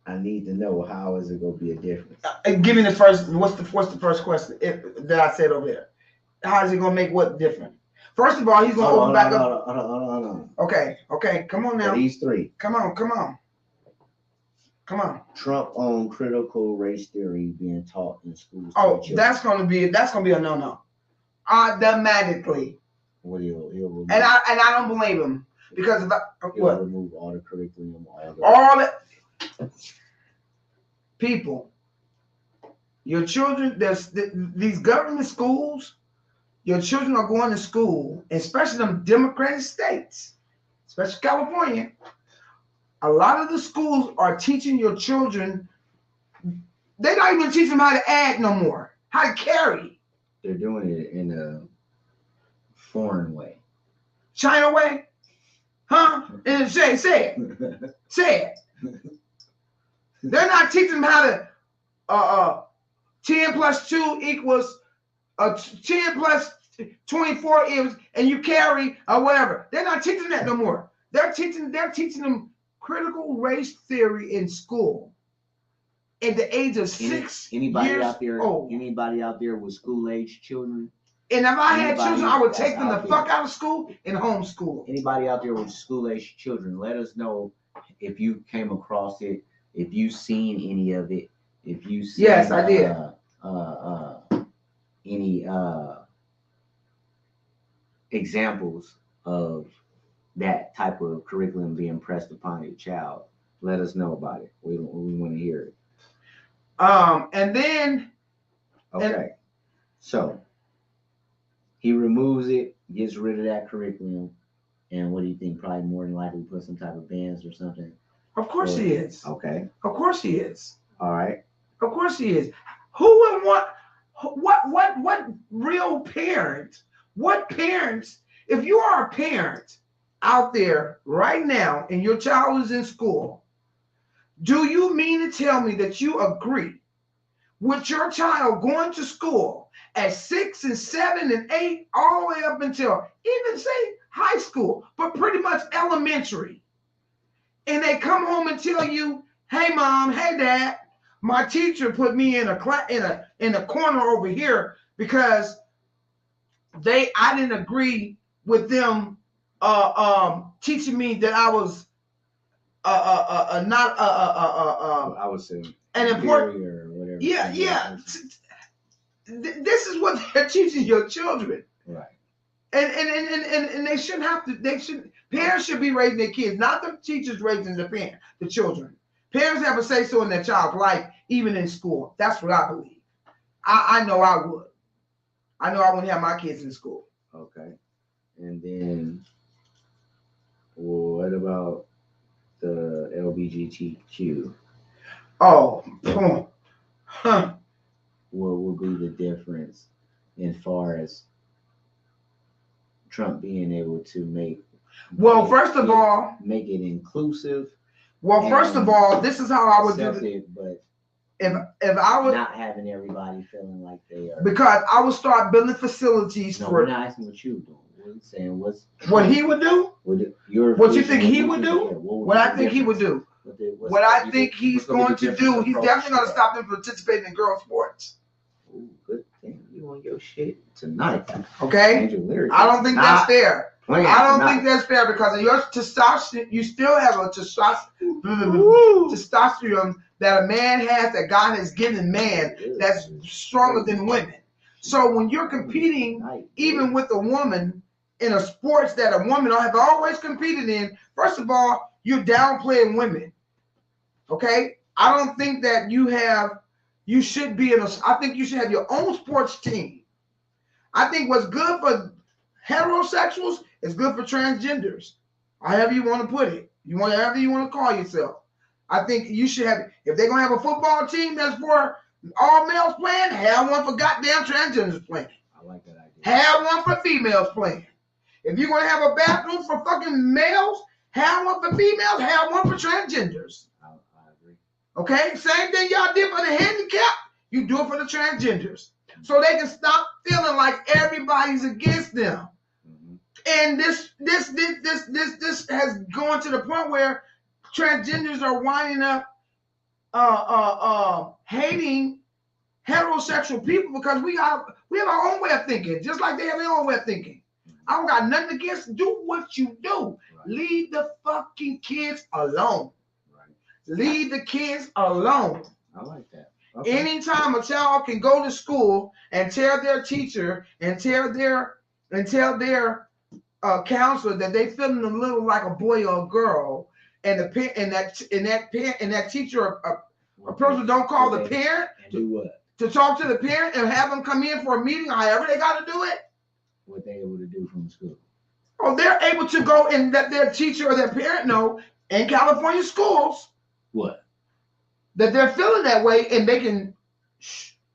I need to know, how is it gonna be a difference? Give me the first. What's the first question that I said over there? How is it gonna make what different? First of all, he's gonna open back up. Hold on. Okay. Come on now. These three. Come on. Trump on critical race theory being taught in schools. Oh, that's gonna be a no. Automatically. Well, he'll remove, and I don't blame him, because he'll remove all the curriculum, all that. People, your children, there's these government schools. Your children are going to school, especially them Democratic states, especially California. A lot of the schools are teaching your children. They're not even teaching them how to add no more, how to carry. They're doing it in a foreign way. China way? Huh? And say it. Say it. They're not teaching them how to 10 plus 2 equals 10 plus 24 is, and you carry or whatever. They're not teaching that no more. They're teaching them critical race theory in school at the age of 6 anybody years out there old. Anybody out there with school age children? And if I had children, I would take them the fuck out of school and homeschool. Anybody out there with school age children, let us know if you came across it, if you've seen any of it, if you seen, yes, I did. Any examples of that type of curriculum being pressed upon your child, let us know about it. We want to hear it. And then so he removes it, gets rid of that curriculum, and what do you think? Probably more than likely put some type of bans or something. Of course he is. Okay. Of course he is. All right. Of course he is. Who would want? What real parent? What parents? If you are a parent out there right now and your child is in school, do you mean to tell me that you agree with your child going to school at 6 and 7 and 8 all the way up until even say high school, but pretty much elementary, and they come home and tell you, "Hey mom, hey dad, my teacher put me in a corner over here because I didn't agree with them teaching me that I was not I would say an important or whatever." Yeah. This is what they're teaching your children, right? And they shouldn't have to. Parents should be raising their kids, not the teachers raising the children. Parents have a say-so in their child's life, even in school. That's what I believe. I know I would. I know I wouldn't have my kids in school. Okay. And then, what about the LGBTQ? Oh, What would be the difference as far as Trump being able to make? Well, first of all, make it inclusive. Well, first of all, this is how I would do it. But if I would not having everybody feeling like they are, because I would start building facilities no, for. We're not asking what you do. We're saying what he would do. What you think he would do? What I think he would do. What I think he's going to do. He's definitely going to stop them from participating in girl sports. Ooh, good thing you on your shit tonight. Okay. I don't think that's fair. I don't think that's fair because of your testosterone. You still have a testosterone that a man has, that God has given man, that's stronger than women. So when you're competing, even with a woman in a sports that a woman have always competed in, first of all, you're downplaying women. Okay? I don't think that you should be I think you should have your own sports team. I think what's good for heterosexuals is good for transgenders. However you want to put it. However you want to call yourself. I think you should have, if they're going to have a football team that's for all males playing, have one for goddamn transgenders playing. I like that idea. Have one for females playing. If you're going to have a bathroom for fucking males, have one for females, have one for transgenders. I agree. Okay? Same thing y'all did for the handicapped, you do it for the transgenders. So they can stop feeling like everybody's against them. Mm-hmm. And this has gone to the point where transgenders are winding up hating heterosexual people because we have our own way of thinking, just like they have their own way of thinking. I don't got nothing against. Do what you do. Right. Leave the fucking kids alone. Right. Leave the kids alone. I like that. Okay. Anytime a child can go to school and tell their teacher and tell their counselor that they feeling a little like a boy or a girl, and that teacher a person don't call the parent to talk to the parent and have them come in for a meeting, however they got to do it. What they able to do from school? Oh, they're able to go and let their teacher or their parent know in California schools. What? That they're feeling that way, and they can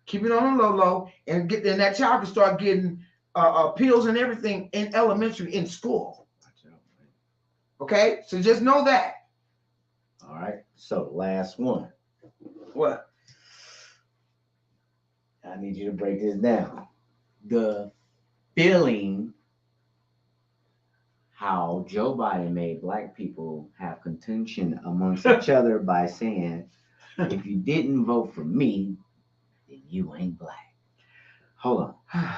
keep it on the low, and that child can start getting pills and everything in elementary in school. Okay, so just know that. All right. So last one. What? I need you to break this down. The feeling how Joe Biden made black people have contention amongst each other by saying, if you didn't vote for me, then you ain't black. Hold on.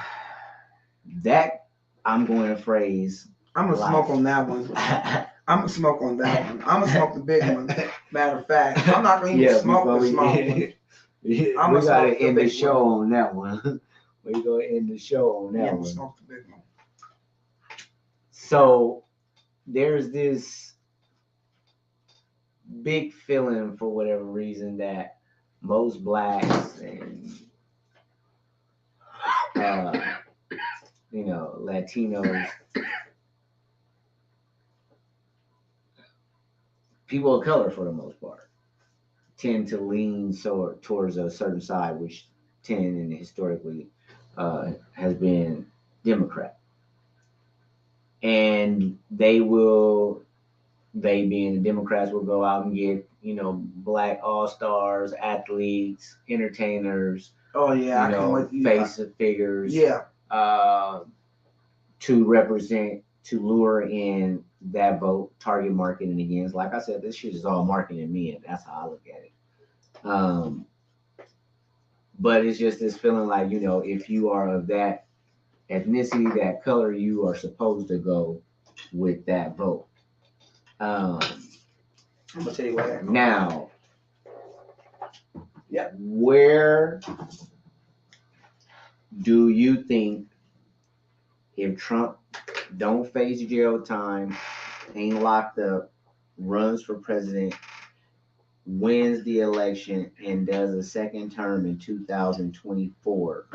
That I'm going to phrase. I'm going to smoke on that one. I'm going to smoke on that one. I'm going to smoke the big one. Matter of fact, I'm not going to even smoke the small one. We got to end the show on that one. We're going to end the show on that one. Smoke the big one. So there's this big feeling for whatever reason that most blacks and Latinos, people of color for the most part, tend to lean towards a certain side, which tend and historically has been Democrat. And they being the Democrats, will go out and get, black all-stars, athletes, entertainers. Oh yeah, face figures. Yeah. To represent, to lure in that vote, target marketing again. Like I said, this shit is all marketing me, and that's how I look at it. But it's just this feeling like, if you are of that ethnicity, that color, you are supposed to go with that vote. I'm gonna tell you what. Now, yeah, where do you think, if Trump don't face jail time, ain't locked up, runs for president, wins the election and does a second term in 2024,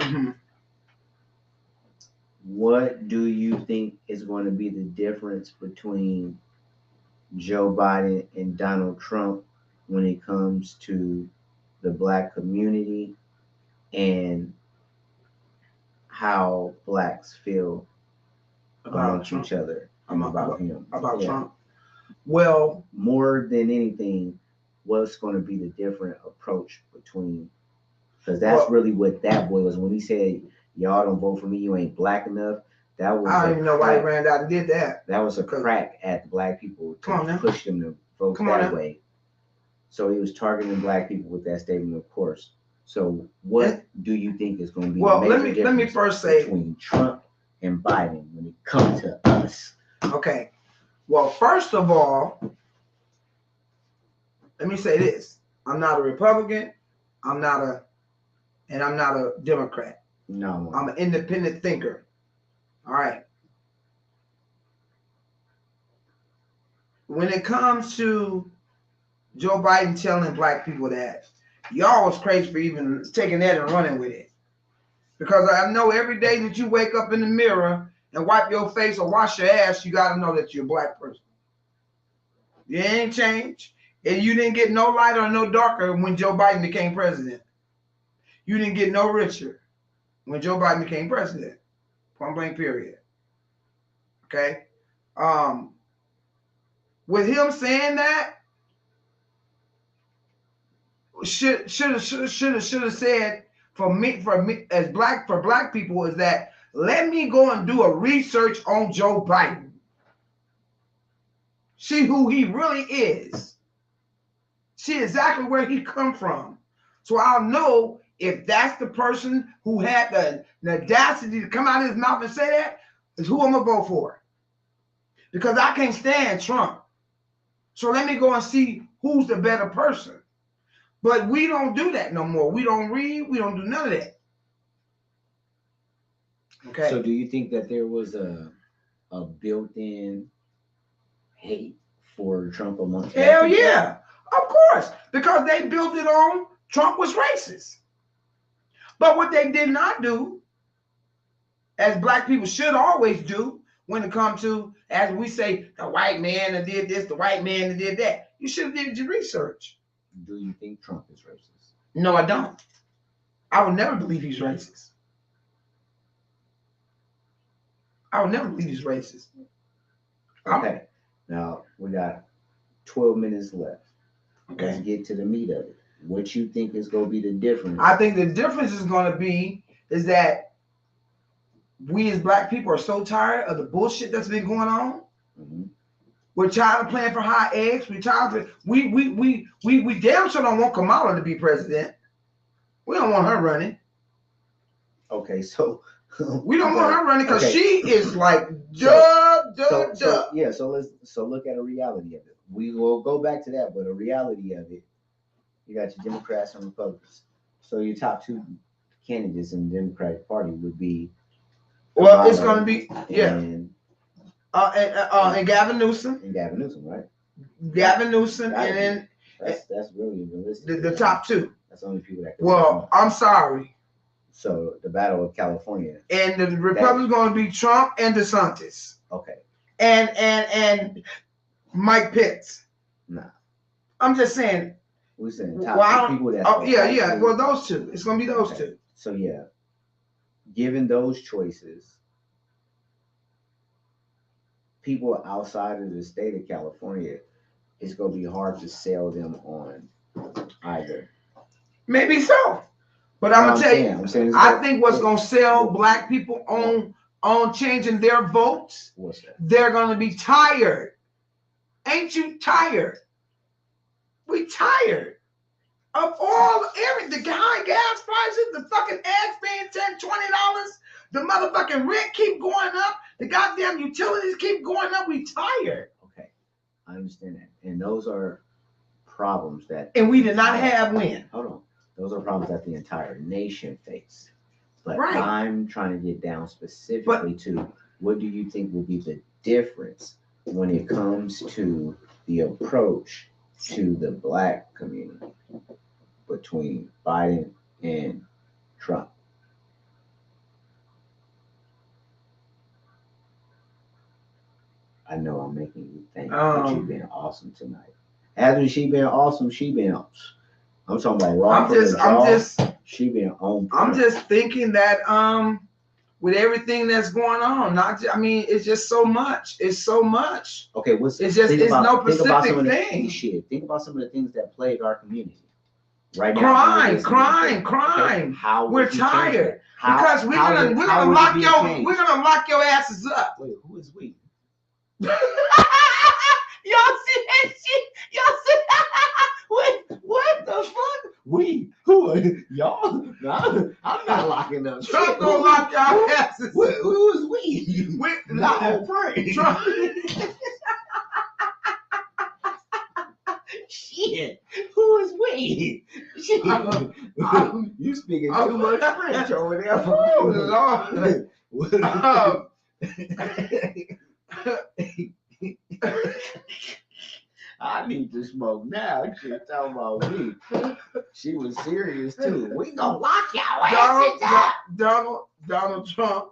what do you think is going to be the difference between Joe Biden and Donald Trump when it comes to the Black community and how Blacks feel about each other and about him? About Trump? Well, more than anything, what's going to be the different approach between, because that's really what that boy was when he said, y'all don't vote for me, you ain't Black enough. That was I don't even know why he ran out and did that. That was a crack at Black people to push them to vote that way. So he was targeting Black people with that statement, of course. So what do you think is going to be the major let me first say between Trump and Biden when it comes to us? Okay. Well, first of all, let me say this. I'm not a Republican. I'm not a Democrat. No. I'm an independent thinker. All right. When it comes to Joe Biden telling Black people that, y'all was crazy for even taking that and running with it. Because I know every day that you wake up in the mirror and wipe your face or wash your ass, you got to know that you're a Black person. You ain't changed. And you didn't get no lighter or no darker when Joe Biden became president. You didn't get no richer when Joe Biden became president. Point blank period. Okay? With him saying that, should have said for me as Black people is that let me go and do a research on Joe Biden. See who he really is. See exactly where he come from. So I'll know if that's the person who had the audacity to come out of his mouth and say that is who I'm gonna vote for. Because I can't stand Trump. So let me go and see who's the better person. But we don't do that no more. We don't read. We don't do none of that. Okay. So do you think that there was a built-in hate for Trump amongst Hell yeah. Of course. Because they built it on Trump was racist. But what they did not do, as Black people should always do, when it comes to, as we say, the white man that did this, the white man that did that, you should have did your research. Do you think Trump is racist? No, I don't. I would never believe he's racist. I would never believe he's racist. Okay. Now, we got 12 minutes left. Okay. Let's get to the meat of it. What you think is going to be the difference? I think the difference is going to be is that we as Black people are so tired of the bullshit that's been going on. Mm-hmm. We're tired of playing for high eggs. We're tired of we damn sure don't want Kamala to be president. We don't want her running. Okay, so we don't want her running because she is like So look at a reality of it. We will go back to that, but a reality of it, you got your Democrats and Republicans. So your top two candidates in the Democratic Party would be it's going to be and Gavin Newsom. And Gavin Newsom, right? Gavin Newsom, and then that's really realistic. The top two. That's the only people that. I'm sorry. So the battle of California. And the Republicans going to be Trump and DeSantis. Okay. And Mike Pence. Nah. I'm just saying. We're saying top two people that. Yeah. Well, those two. It's going to be those two. So yeah, given those choices, people outside of the state of California, it's going to be hard to sell them on either. Maybe so. But I'm gonna tell you, I think what's gonna sell Black people on changing their votes, what's that? They're gonna be tired. Ain't you tired? We tired of the high gas prices, the fucking eggs being $10, $20, the motherfucking rent keep going up, the goddamn utilities keep going up. We tired. Okay, I understand that, and those are problems that. And we did not have when. Hold on. Those are problems that the entire nation face. But right. I'm trying to get down specifically to what do you think will be the difference when it comes to the approach to the black community between Biden and Trump. I know I'm making you think, but you've been awesome tonight. After she been awesome, she been. I'm talking about raw. She been on. I'm just thinking that with everything that's going on, it's just so much. It's so much. Okay, no specific thing. Think about some of the things that plague our community right now. Crime. How we're tired because we're gonna lock your asses up. Wait, who is we? Y'all see that shit? Y'all see? Wait, what the fuck? We? Who are y'all? No, I'm not locking up. Trump gonna lock y'all asses. Who is we? Not on print. Trump. Shit. Who is we? Shit. You speaking too much French over there. Oh, Lord. I need to smoke now. She talking about me. She was serious too. We gonna lock y'all asses up. Donald Trump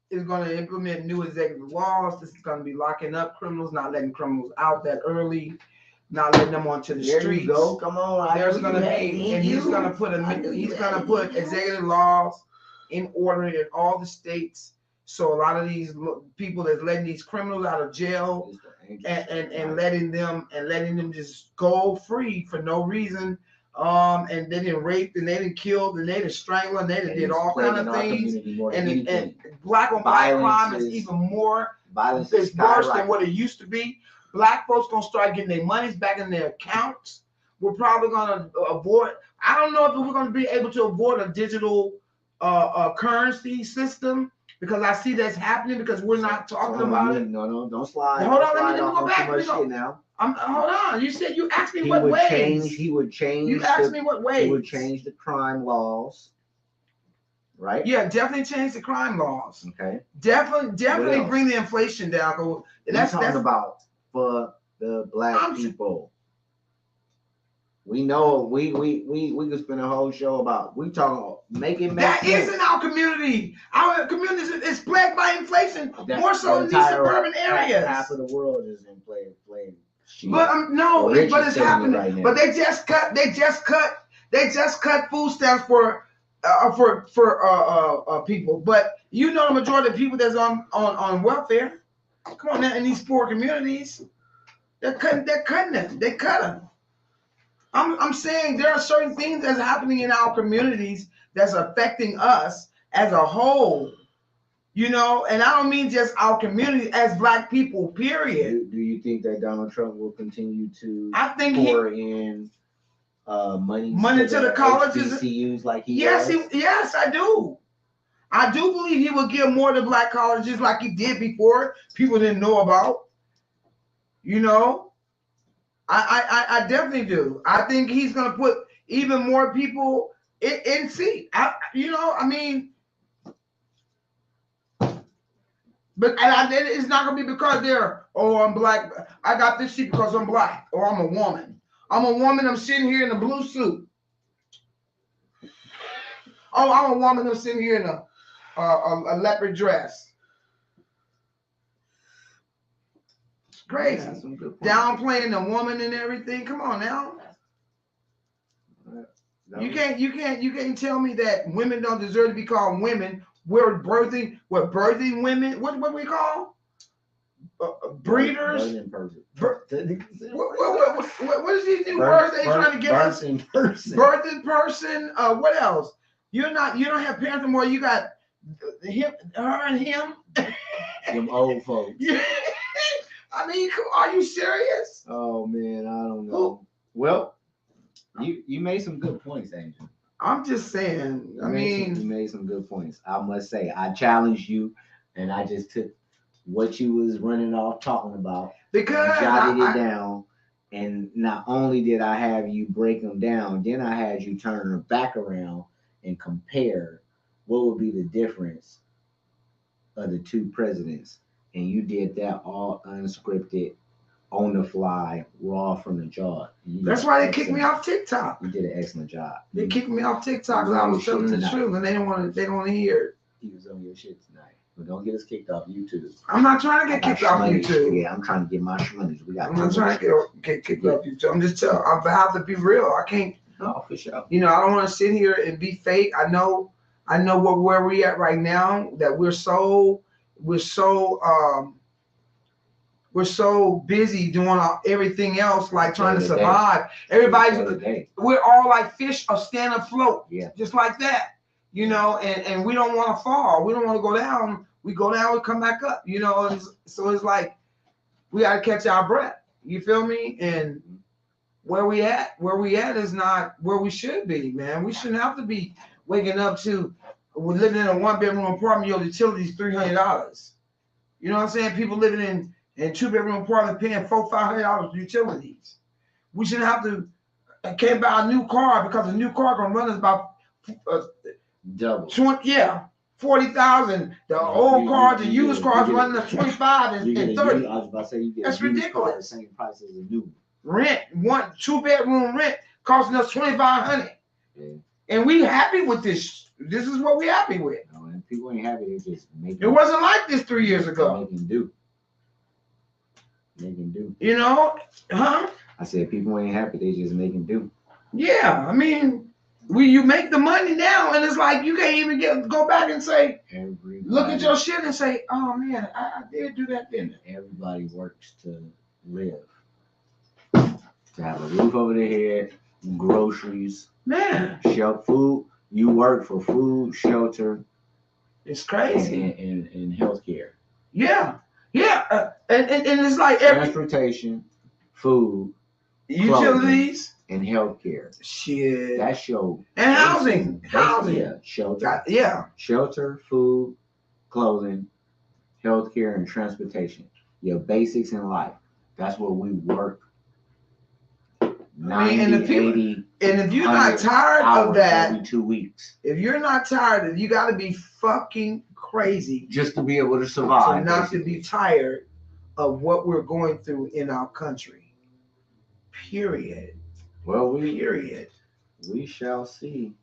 is going to implement new executive laws. This is going to be locking up criminals, not letting criminals out that early, not letting them onto the streets. There you go. Come on. There's going to be, and he's going to put executive laws in order in all the states. So a lot of these people that's letting these criminals out of jail and letting them just go free for no reason. And they didn't rape and they didn't kill and they didn't strangle and they did all kind of things. And black on black crime is even more. Violence is worse than what it used to be. Black folks gonna start getting their monies back in their accounts. We're probably gonna avoid. I don't know if we're gonna be able to avoid a digital currency system. Because I see that's happening because we're not talking about it. No, don't slide. Hold on, let me go back. Now. Hold on. You said you asked me what ways. He would change. You asked me what ways. He would change the crime laws, right? Yeah, definitely change the crime laws. Okay. Definitely bring the inflation down. That's about for the black people. We know we could spend a whole show about talking making that sense. Isn't our community. Our community is plagued by inflation more so in these suburban areas. Half of the world is in plague. But but it's happening. Right, but they just cut food stamps for people. But you know the majority of people that's on welfare. Come on now, in these poor communities, they're cutting them. They cut them. I'm saying there are certain things that's happening in our communities that's affecting us as a whole, and I don't mean just our community as black people, period. Do you think that Donald Trump will continue to pour in money to the colleges, HBCUs like he does? Yes, I do. I do believe he will give more to black colleges like he did before. People didn't know about, I definitely do. I think he's going to put even more people in seat. But it's not going to be because I'm black. I got this seat because I'm black or I'm a woman. I'm sitting here in a blue suit. Oh, I'm a woman. I'm sitting here in a leopard dress. Crazy. Downplaying the woman and everything. Come on now. You can't tell me that women don't deserve to be called women. We're birthing women. What we call breeders? What is these new words they trying to give us? Birthing person. What else? You don't have parents anymore. You got him, her, and him. Them old folks. I mean, are you serious? Oh man, I don't know. Well, you made some good points, Angel. I'm just saying. You made some good points. I must say, I challenged you, and I just took what you was running off talking about because jotted it down. And not only did I have you break them down, then I had you turn them back around and compare what would be the difference of the two presidents. And you did that all unscripted on the fly, raw from the jaw. That's why they kicked me off TikTok. You did an excellent job. They kicked me off TikTok because I was telling the truth, and they don't want to hear it. He was on your shit tonight. But don't get us kicked off YouTube. I'm not trying to get kicked off YouTube. Yeah, I'm trying to get my shmoney. I'm not trying to get kicked off YouTube. I'm just telling. I have to be real. I can't. No, for sure. You know, I don't want to sit here and be fake. I know where we at right now. That we're so busy doing everything else, like trying to survive. We're all like fish or stand afloat. Yeah. Just like that. You know, and we don't want to fall. We don't want to go down. We go down, we come back up. You know, so it's like we got to catch our breath. You feel me? And where we at is not where we should be, man. We shouldn't have to be waking up to we're living in a 1-bedroom apartment. Your utilities $300. You know what I'm saying? People living in 2-bedroom apartment paying $400-$500 for utilities. We shouldn't have to can't buy a new car because a new car gonna run us about double. 40,000. The old cars, the used cars running us 25 and 30. I was about to say you get that's ridiculous. The same price as a new rent. 2-bedroom rent costing us $2,500. Yeah. And we happy with this. This is what we happy with. No, and people ain't happy. They just make it wasn't like this 3 years ago. They can do. You know, huh? I said people ain't happy. They just making do. Yeah, I mean, you make the money now, and it's like you can't even go back and say, look at your shit and say, oh man, I did do that, didn't I? Everybody works to live, to have a roof over their head, groceries, man, food. You work for food, shelter. It's crazy. And healthcare. Yeah, yeah, and it's like transportation, food, utilities. And healthcare. Shit. That's your and housing. Yeah. Shelter. Yeah. Shelter, food, clothing, healthcare, and transportation. Your basics in life. That's what we work. 90, and if you're not tired of that, every 2 weeks. If you're not tired, you got to be fucking crazy just to be able to survive. To not to be tired of what we're going through in our country. Period. Well, we shall see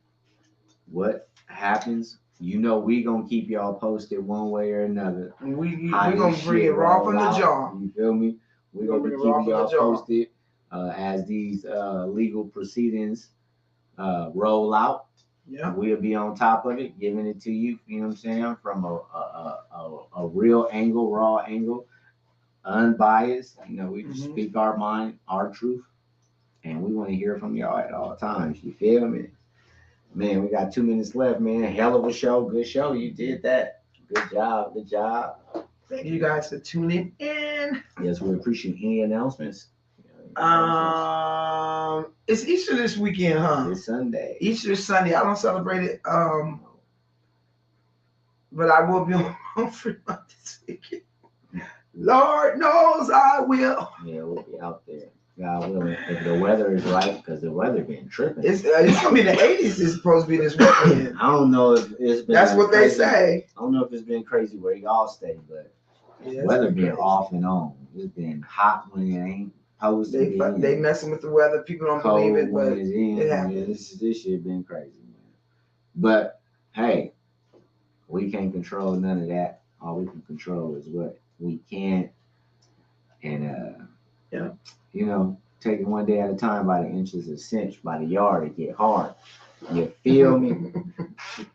what happens. You know, we gonna keep y'all posted one way or another. We gonna bring it raw from the jaw. You feel me? We gonna keep y'all posted as these legal proceedings roll out. Yeah, we'll be on top of it, giving it to you. You know what I'm saying? From a real angle, raw angle, unbiased. You know, we just speak our mind, our truth. And we want to hear from y'all at all times. You feel me? Man, we got 2 minutes left, man. Hell of a show. Good show. You did that. Good job. Good job. Thank you guys for tuning in. Yes, we appreciate any announcements. It's Easter this weekend, huh? It's Sunday. Easter Sunday. I don't celebrate it. But I will be on Fremont this weekend. Lord knows I will. Yeah, we'll be out there. God willing, if the weather is right, because the weather been tripping. It's gonna be in the 80s. It's supposed to be this weekend. I don't know if it's been. That's what crazy. They say. I don't know if it's been crazy where y'all stay, but weather been off and on. It's been hot when it ain't supposed to be. They messing with the weather. People don't believe it, but it happens. This shit been crazy, man. But hey, we can't control none of that. All we can control is what we can, and you know, take it one day at a time by the inches of cinch, by the yard, it get hard. You feel me?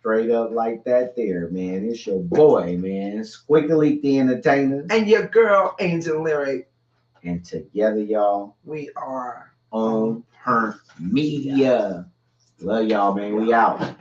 Straight up like that there, man. It's your boy, man. Squiggly the Entertainer. And your girl, Angel Lyric. And together, y'all, we are on Pernt Media. Love y'all, man. We out.